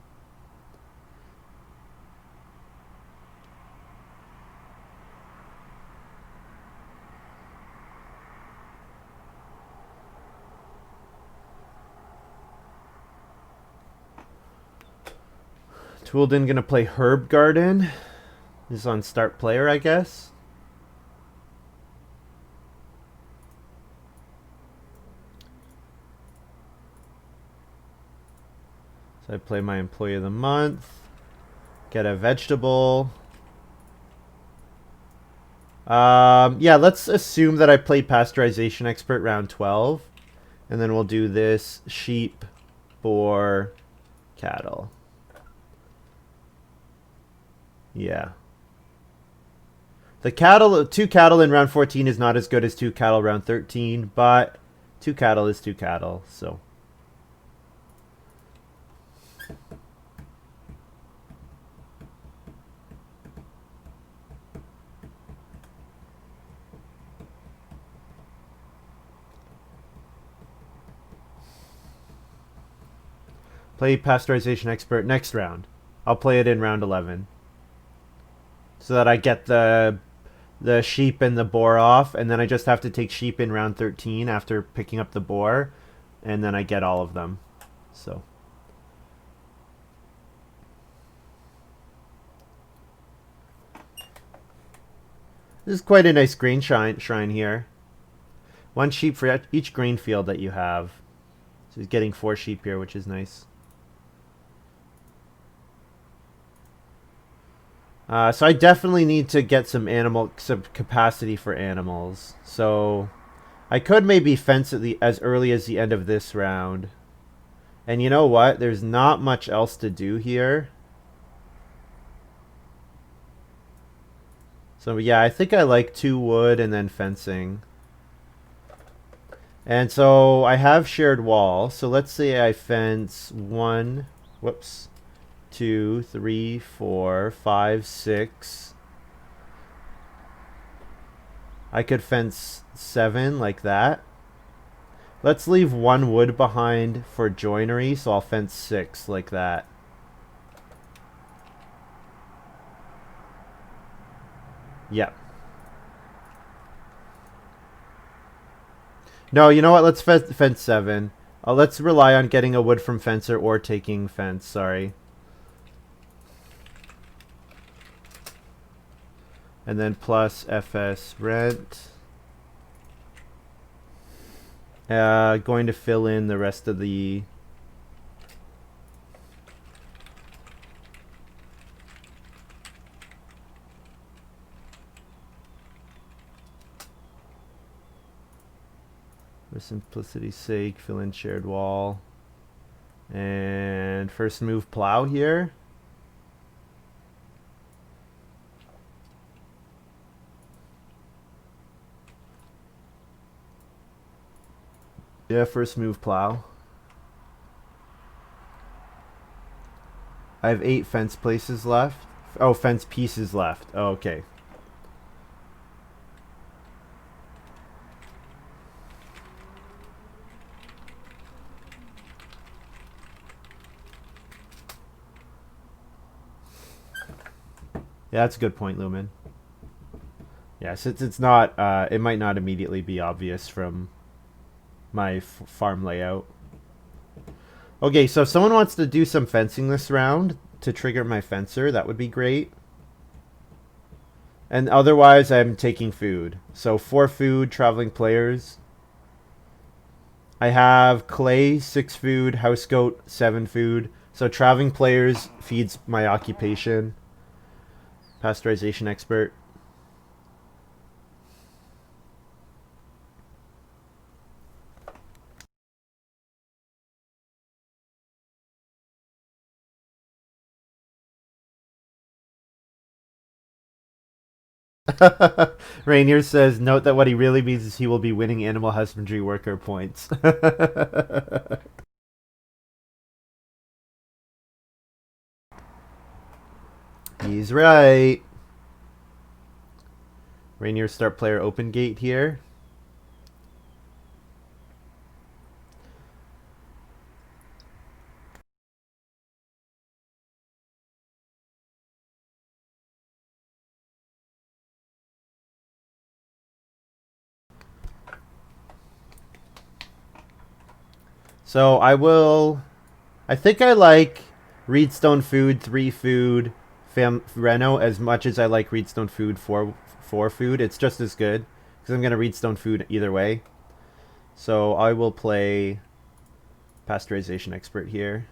Touldin gonna play Herb Garden. This is on start player, I guess. So I play my Employee of the Month. Get a vegetable. Yeah, let's assume that I play Pasteurization Expert round 12. And then we'll do this sheep, boar, cattle. Yeah. The cattle, 2 cattle in round 14 is not as good as 2 cattle round 13, but 2 cattle is 2 cattle, so. Play Pasteurization Expert next round. I'll play it in round 11. So that I get the sheep and the boar off, and then I just have to take sheep in round 13 after picking up the boar, and then I get all of them. So. This is quite a nice grain shrine here. 1 sheep for each grain field that you have. So he's getting 4 sheep here, which is nice. So I definitely need to get some capacity for animals. So I could maybe fence at as early as the end of this round. And you know what? There's not much else to do here. So yeah, I think I like 2 wood and then fencing. And so I have shared wall. So let's say I fence 1, whoops, 2, 3, 4, 5, 6. I could fence 7 like that. Let's leave 1 wood behind for joinery, so I'll fence 6 like that. Yep. No, you know what? Let's fence 7. Let's rely on getting a wood from fencer or taking fence. Sorry. And then plus FS rent. Going to fill in the rest of the... For simplicity's sake, fill in shared wall. And first move plow here. Yeah, first move plow. I have 8 fence places left. Oh, fence pieces left. Oh, okay. Yeah, that's a good point, Lumen. Yeah, since it's not, it might not immediately be obvious from my farm layout. Okay, so if someone wants to do some fencing this round to trigger my fencer, that would be great. And otherwise, I'm taking food. So 4 food, traveling players. I have clay, 6 food, house goat, 7 food. So traveling players feeds my occupation. Pasteurization expert. Ranior says, note that what he really means is he will be winning animal husbandry worker points. He's right. Ranior start player open gate here. So I think I like Reedstone food, 3 food, Reno as much as I like Reedstone food, 4 food. It's just as good because I'm going to Reedstone food either way. So I will play pasteurization expert here.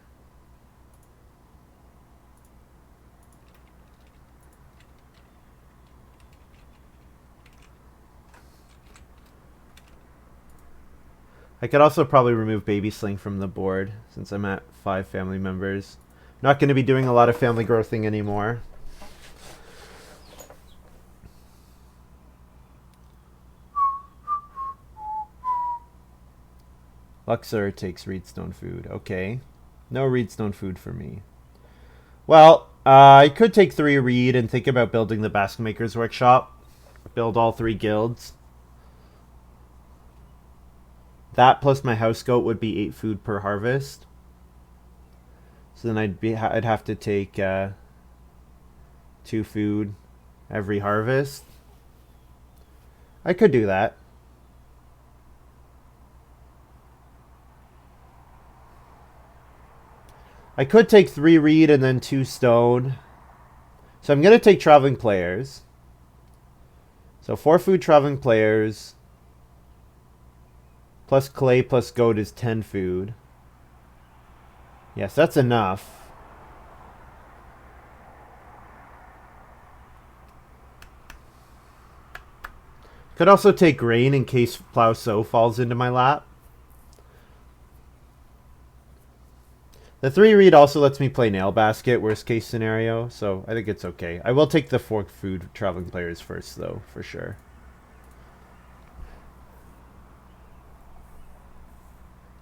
I could also probably remove Baby Sling from the board since I'm at 5 family members. Not going to be doing a lot of family growthing anymore. Luxor takes Reedstone food. Okay. No Reedstone food for me. Well, I could take 3 Reed and think about building the Basket Maker's Workshop. Build all 3 guilds. That plus my house goat would be 8 food per harvest. So then I'd have to take 2 food every harvest. I could do that. I could take 3 reed and then 2 stone. So I'm going to take traveling players. So 4 food traveling players. Plus clay plus goat is 10 food. Yes, that's enough. Could also take grain in case plow sow falls into my lap. The 3 reed also lets me play nail basket, worst case scenario, so I think it's okay. I will take the 4 food traveling players first though, for sure.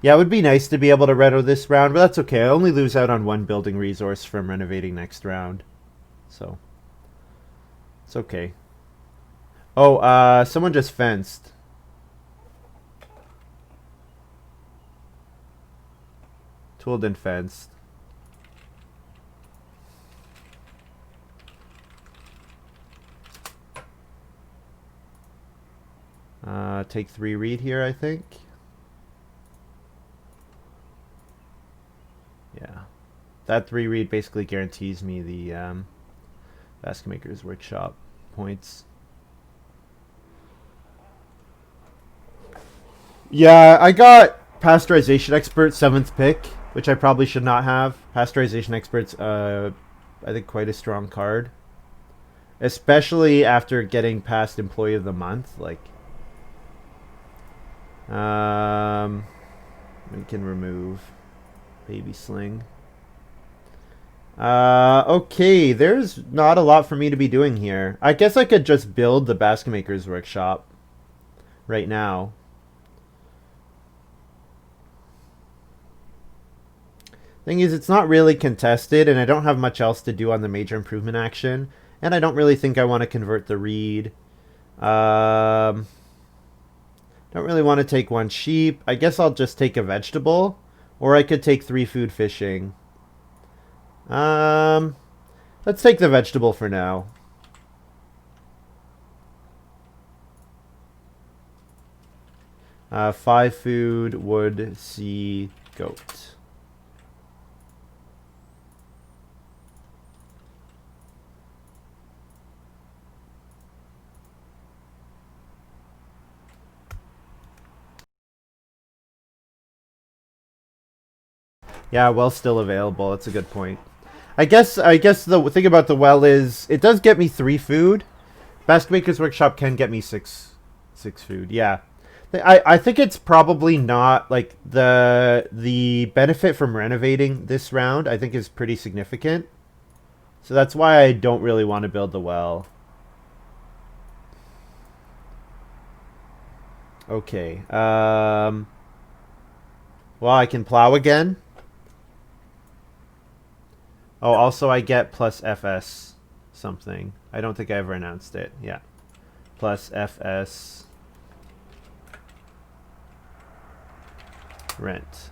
Yeah, it would be nice to be able to reno this round, but that's okay. I only lose out on 1 building resource from renovating next round. So, it's okay. Oh, someone just fenced. Touldin fenced. Take 3 reed here, I think. Yeah. That 3 reed basically guarantees me the Basket Maker's Workshop points. Yeah, I got Pasteurization Expert 7th pick, which I probably should not have. Pasteurization Expert's, I think, quite a strong card. Especially after getting past Employee of the Month. Like, we can remove Baby Sling. Okay, there's not a lot for me to be doing here. I guess I could just build the Basket Maker's Workshop right now. Thing is, it's not really contested, and I don't have much else to do on the major improvement action, and I don't really think I want to convert the reed. Don't really want to take 1 sheep. I guess I'll just take a vegetable, or I could take 3 food fishing. Let's take the vegetable for now. Five food, wood, sea, goat. Yeah, well's still available. That's a good point. I guess the thing about the well is it does get me 3 food. Basket Maker's Workshop can get me 6 food. Yeah. I think it's probably not like the benefit from renovating this round I think is pretty significant. So that's why I don't really want to build the well. Okay. Well, I can plow again. Oh, also I get plus FS something. I don't think I ever announced it. Yeah. Plus FS rent.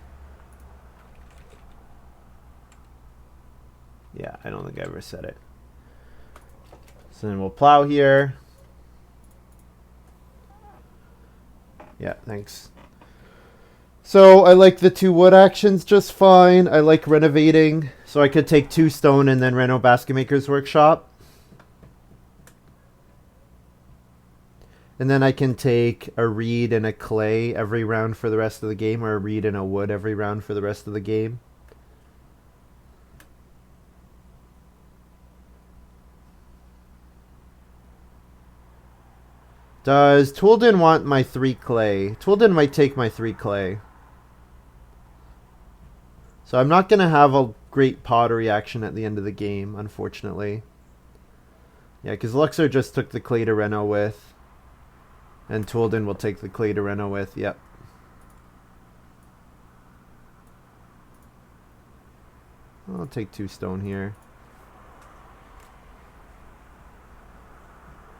Yeah, I don't think I ever said it. So then we'll plow here. Yeah, thanks. So I like the 2 wood actions just fine. I like renovating. So I could take 2 stone and then reno basket maker's workshop. And then I can take a reed and a clay every round for the rest of the game, or a reed and a wood every round for the rest of the game. Does touldin want my 3 clay? Touldin might take my 3 clay. So I'm not going to have a great pottery action at the end of the game, unfortunately. Yeah, because Luxor just took the clay to reno with. And touldin will take the clay to reno with, yep. I'll take 2 stone here.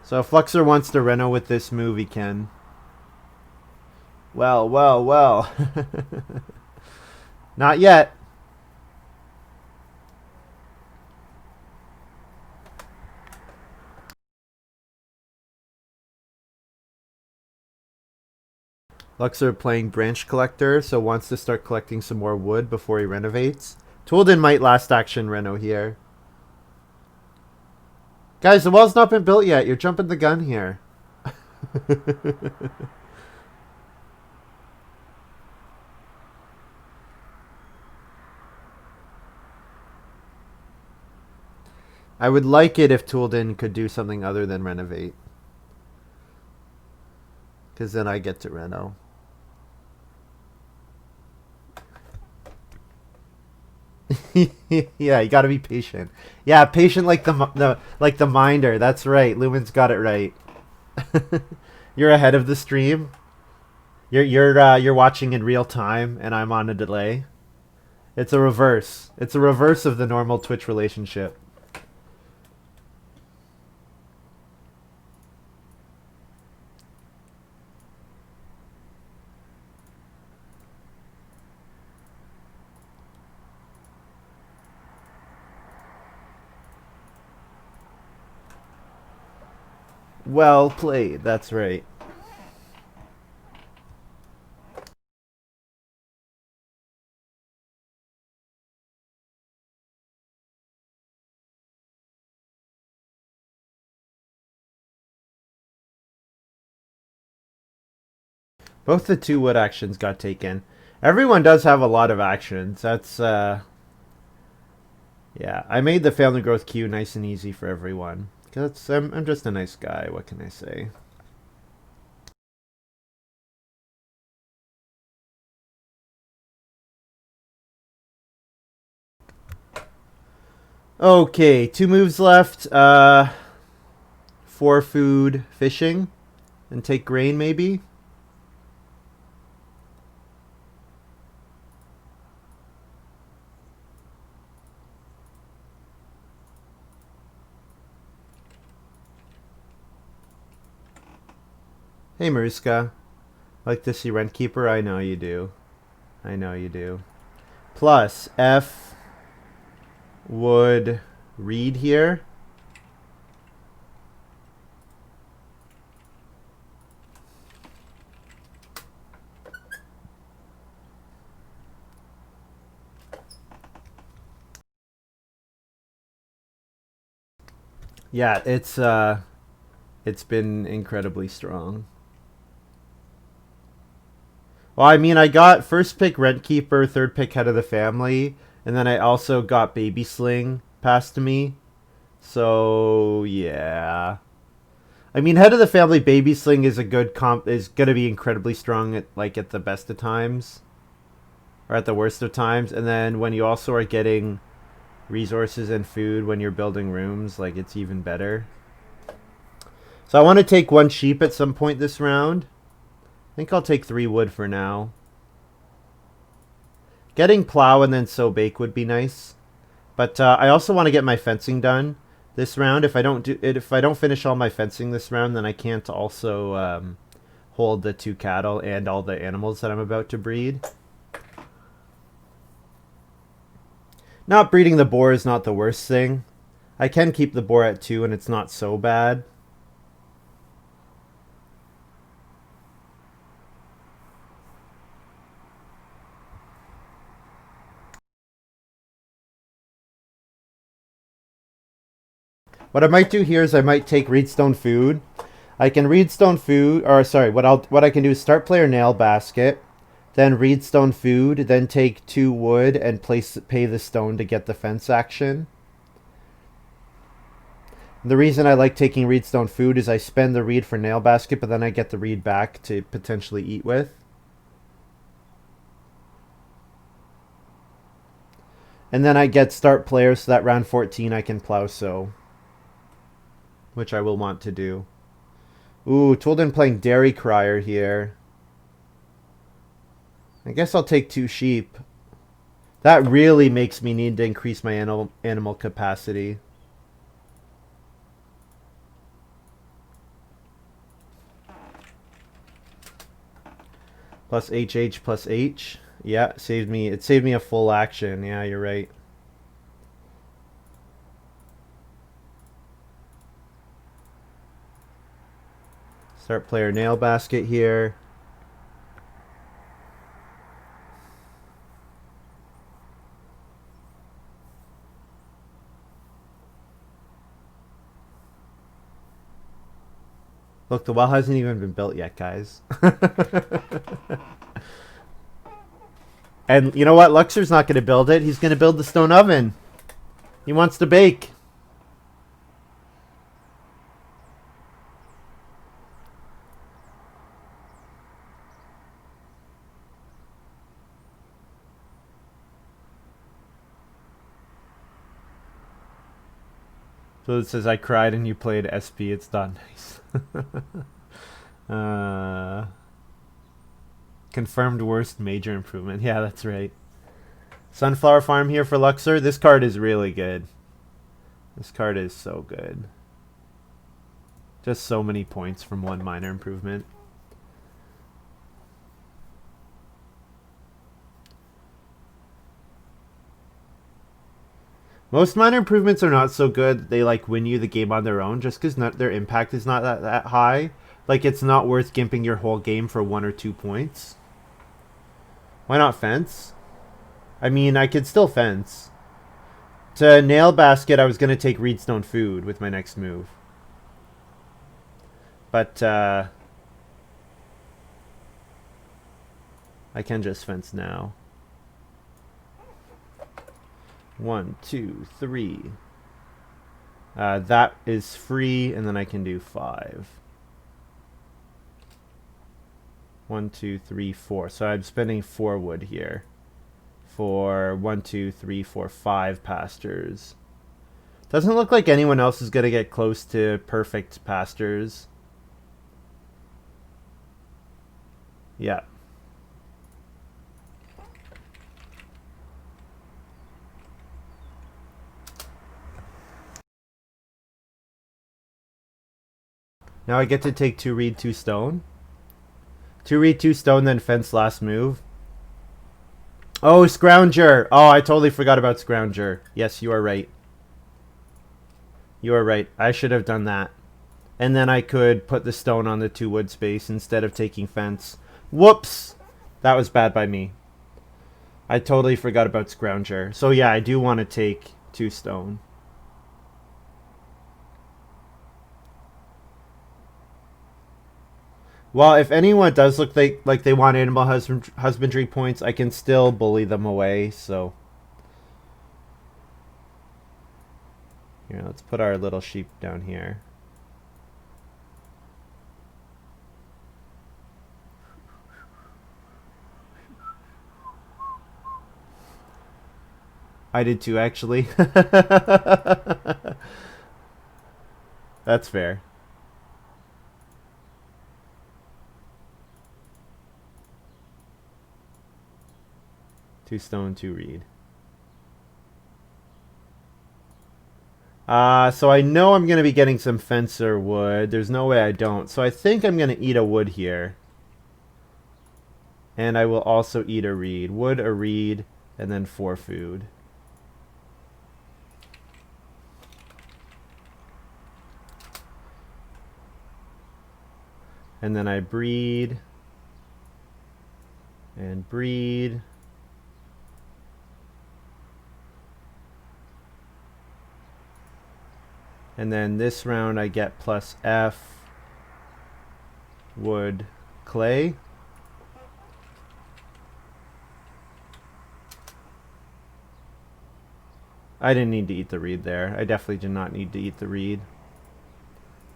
So if Luxor wants to reno with this move, he can. Well, well, well. Not yet. Luxor playing branch collector, so wants to start collecting some more wood before he renovates. Touldin might last action reno here. Guys, the well's not been built yet. You're jumping the gun here. I would like it if touldin could do something other than renovate. Because then I get to reno. Yeah, you gotta be patient. Yeah, patient like the minder. That's right. Lumen's got it right. You're ahead of the stream. You're watching in real time, and I'm on a delay. It's a reverse. It's a reverse of the normal Twitch relationship. Well played. That's right. Both the 2 wood actions got taken. Everyone does have a lot of actions. That's yeah. I made the family growth queue nice and easy for everyone. Cause I'm just a nice guy. What can I say? Okay, 2 moves left. 4 food fishing, and take grain maybe. Hey Mariska, like to see Rentkeeper? I know you do. I know you do. Plus F would read here. Yeah, it's been incredibly strong. Well, I mean, I got first pick Rentkeeper, third pick Head of the Family, and then I also got Baby Sling passed to me. So yeah, I mean, Head of the Family, Baby Sling is a good comp. Is gonna be incredibly strong at at the best of times, or at the worst of times. And then when you also are getting resources and food when you're building rooms, like it's even better. So I want to take 1 sheep at some point this round. I think I'll take 3 wood for now. Getting plow and then sow bake would be nice. But I also want to get my fencing done. This round, if I don't finish all my fencing this round, then I can't also hold the 2 cattle and all the animals that I'm about to breed. Not breeding the boar is not the worst thing. I can keep the boar at 2 and it's not so bad. What I might do here is I might take Reedstone Food. I can Reedstone Food, or sorry, what I can do is start player Nail Basket, then Reedstone Food, then take 2 wood and pay the stone to get the fence action. The reason I like taking Reedstone Food is I spend the reed for Nail Basket, but then I get the reed back to potentially eat with. And then I get start player, so that round 14 I can plow sow, which I will want to do. Ooh, touldin playing Dairy Crier here. I guess I'll take 2 sheep. That really makes me need to increase my animal capacity. Plus HH plus H. Yeah, it saved me a full action. Yeah, you're right. Start player Nail Basket here. Look, the well hasn't even been built yet, guys. And you know what? Luxor's not going to build it. He's going to build the stone oven. He wants to bake. So it says I cried and you played SP. It's done. Nice. Confirmed worst major improvement. Yeah, that's right. Sunflower Farm here for Luxor. This card is really good. This card is so good. Just so many points from one minor improvement. Most minor improvements are not so good. They like win you the game on their own just because their impact is not that high. Like it's not worth gimping your whole game for 1 or 2 points. Why not fence? I mean, I could still fence. To Nail Basket, I was going to take Reedstone Food with my next move. But I can just fence now. 1, 2, 3. That is free, and then I can do 5. 1, 2, 3, 4. So I'm spending 4 wood here for 1, 2, 3, 4, 5 pastures. Doesn't look like anyone else is going to get close to perfect pastures. Yeah. Now I get to take 2 reed, 2 stone. 2 reed, 2 stone, then fence last move. Oh, Scrounger! Oh, I totally forgot about Scrounger. Yes, you are right. You are right. I should have done that. And then I could put the stone on the 2 wood space instead of taking fence. Whoops! That was bad by me. I totally forgot about Scrounger. So yeah, I do want to take 2 stone. Well, if anyone does look like they want animal husbandry points, I can still bully them away, so... Here, let's put our little sheep down here. I did too, actually. That's fair. Two stone, 2 reed. So I know I'm going to be getting some fencer wood. There's no way I don't. So I think I'm going to eat a wood here. And I will also eat a reed. Wood, a reed, and then 4 food. And then I breed. And breed. And then this round I get plus F. Wood, clay. I didn't need to eat the reed there. I definitely did not need to eat the reed.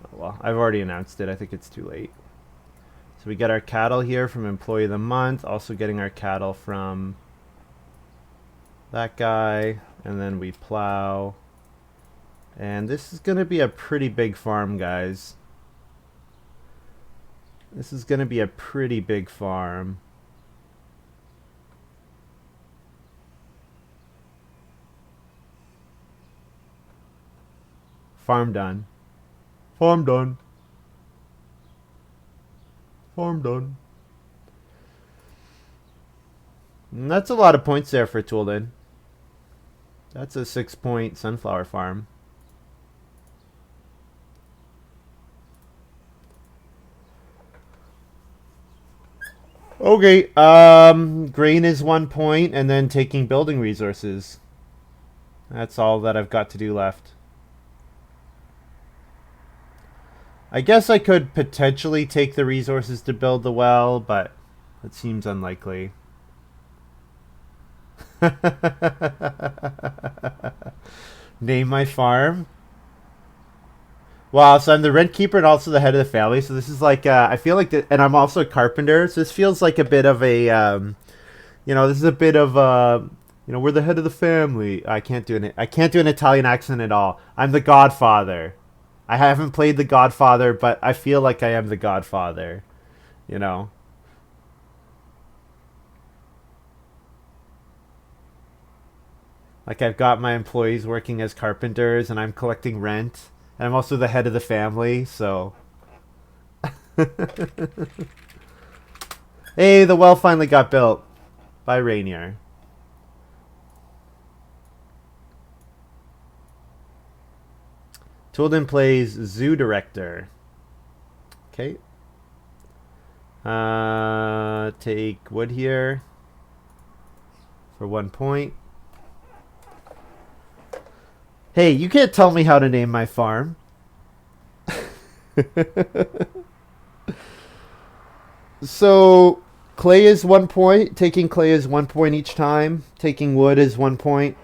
Oh, well, I've already announced it. I think it's too late. So we get our cattle here from Employee of the Month. Also getting our cattle from that guy. And then we plow. And this is going to be a pretty big farm, guys. This is going to be a pretty big farm. Farm done. Farm done. Farm done. And that's a lot of points there for touldin. That's a 6-point sunflower farm. Okay, grain is 1 point, and then taking building resources. That's all that I've got to do left. I guess I could potentially take the resources to build the well, but it seems unlikely. Name my farm? Wow, so I'm the rent keeper and also the head of the family. So this is like, I feel like, and I'm also a carpenter. So this feels like a bit of a, this is a bit of, we're the head of the family. I can't do an Italian accent at all. I'm the Godfather. I haven't played the Godfather, but I feel like I am the Godfather. You know. Like I've got my employees working as carpenters, and I'm collecting rent. And I'm also the head of the family, so. Hey, the well finally got built by Ranior. Touldin plays zoo director. Okay. Take wood here for 1 point. Hey, you can't tell me how to name my farm. So, clay is 1 point. Taking clay is 1 point each time. Taking wood is 1 point.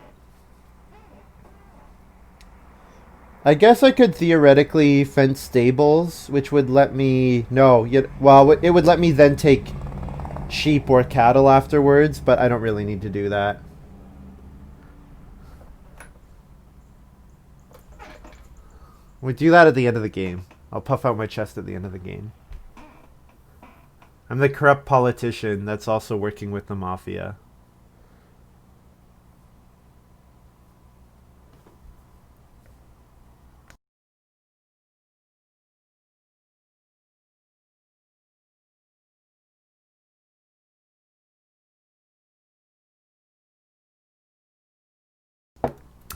I guess I could theoretically fence stables, which would let me... No, well, it would let me then take sheep or cattle afterwards, but I don't really need to do that. We do that at the end of the game. I'll puff out my chest at the end of the game. I'm the corrupt politician that's also working with the mafia.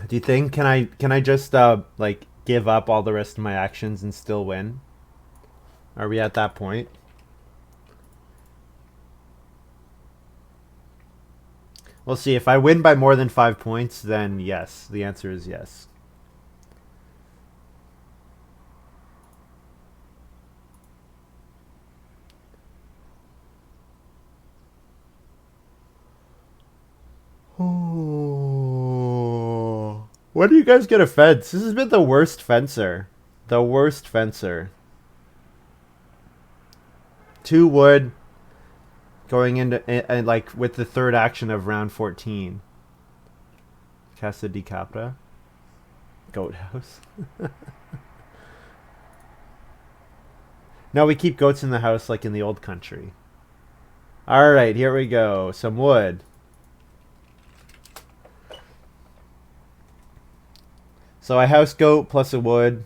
Do you think can I just like give up all the rest of my actions and still win? Are we at that point? We'll see. If I win by more than 5 points, then yes. The answer is yes. Oh. When do you guys get a fence? This has been the worst fencer. The worst fencer. 2 wood going into and like with the third action of round 14. Casa di Capra. Goat house. No, we keep goats in the house like in the old country. Alright, here we go. Some wood. So I house goat plus a wood.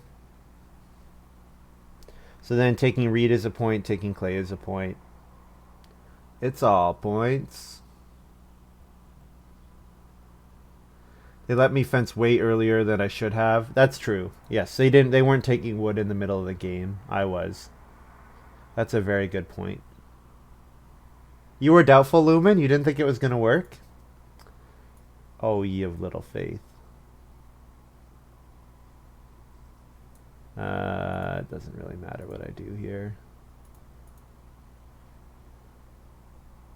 So then taking reed is a point, taking clay is a point. It's all points. They let me fence way earlier than I should have. That's true. Yes, they weren't taking wood in the middle of the game. I was. That's a very good point. You were doubtful, Lumen? You didn't think it was going to work? Oh, ye of little faith. It doesn't really matter what I do here.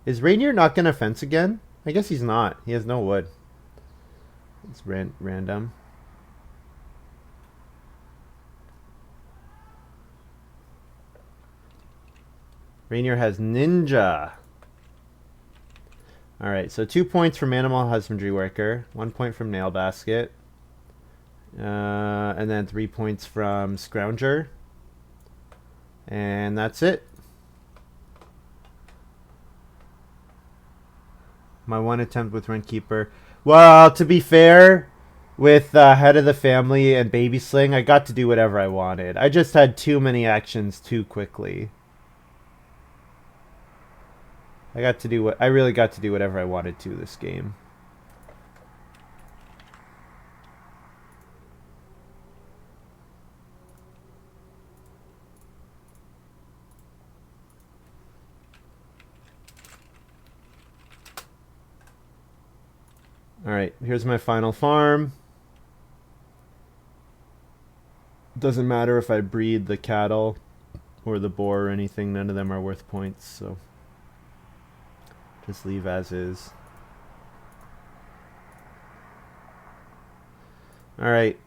Is Ranior not going to fence again? I guess he's not. He has no wood. It's random. Ranior has ninja. Alright, so 2 points from animal husbandry worker, 1 point from nail basket, and then 3 points from scrounger. And that's it. My one attempt with rent keeper. Well, to be fair, with head of the family and baby sling, I got to do whatever I wanted. I just had too many actions too quickly. I really got to do whatever I wanted to this game. Alright, here's my final farm. Doesn't matter if I breed the cattle or the boar or anything, none of them are worth points, so just leave as is. Alright,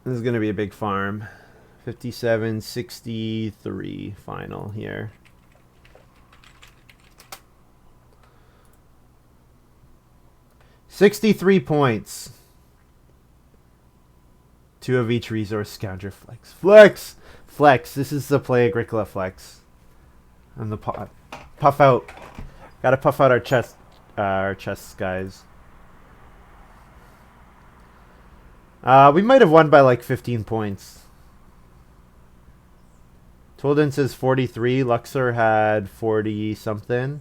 this is going to be a big farm. 57-63 final here. $63 points. 2 of each resource scoundrel flex. Flex. This is the Play-agricola flex. And the puff out. Gotta puff out our chests, guys. We might have won by like 15 points. Touldin says 43. Luxor had 40 something.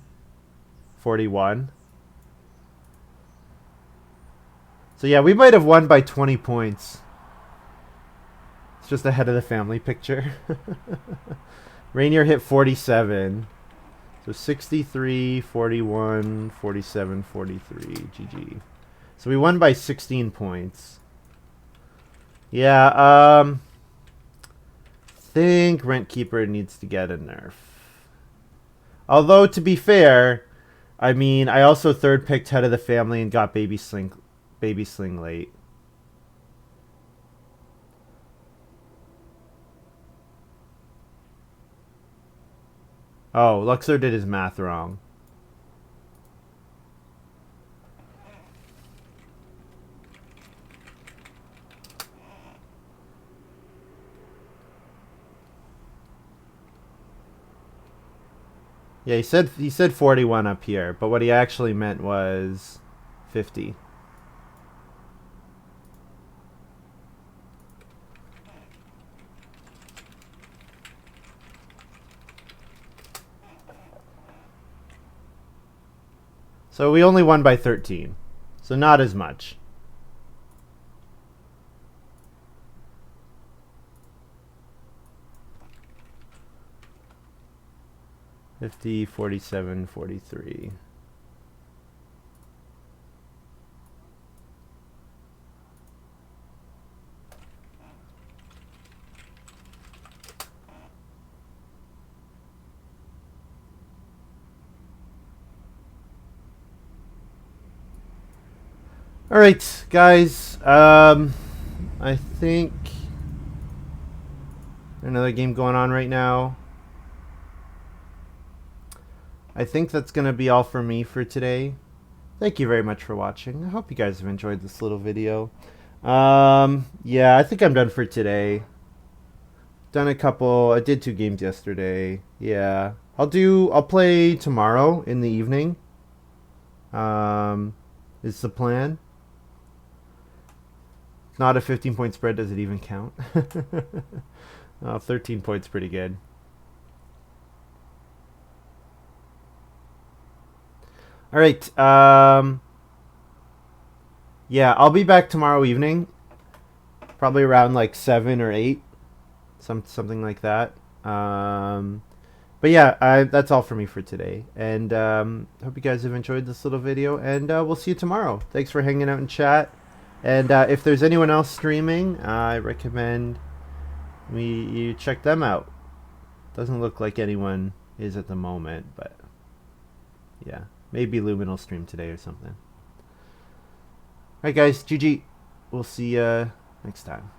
41. So yeah, we might have won by 20 points. It's just the head of the family picture. Ranior hit 47. So 63, 41, 47, 43. GG. So we won by 16 points. Yeah, think Rent Keeper needs to get a nerf. Although, to be fair, I mean, I also third picked head of the family and got baby sling late. Oh, Luxor did his math wrong. Yeah, he said 41 up here, but what he actually meant was 50. So we only won by 13. So not as much. $50, $47, $43. All right, guys. I think another game going on right now. I think that's going to be all for me for today. Thank you very much for watching. I hope you guys have enjoyed this little video. Yeah, I think I'm done for today. I did 2 games yesterday. Yeah. I'll play tomorrow in the evening. Is the plan. Not a 15-point spread. Does it even count? 13 points pretty good. All right. Yeah, I'll be back tomorrow evening, probably around like 7 or 8, something like that. But yeah, that's all for me for today. And hope you guys have enjoyed this little video. And we'll see you tomorrow. Thanks for hanging out in chat. And if there's anyone else streaming, I recommend you check them out. Doesn't look like anyone is at the moment, but yeah, maybe Lumen will stream today or something. Alright guys, GG. We'll see you next time.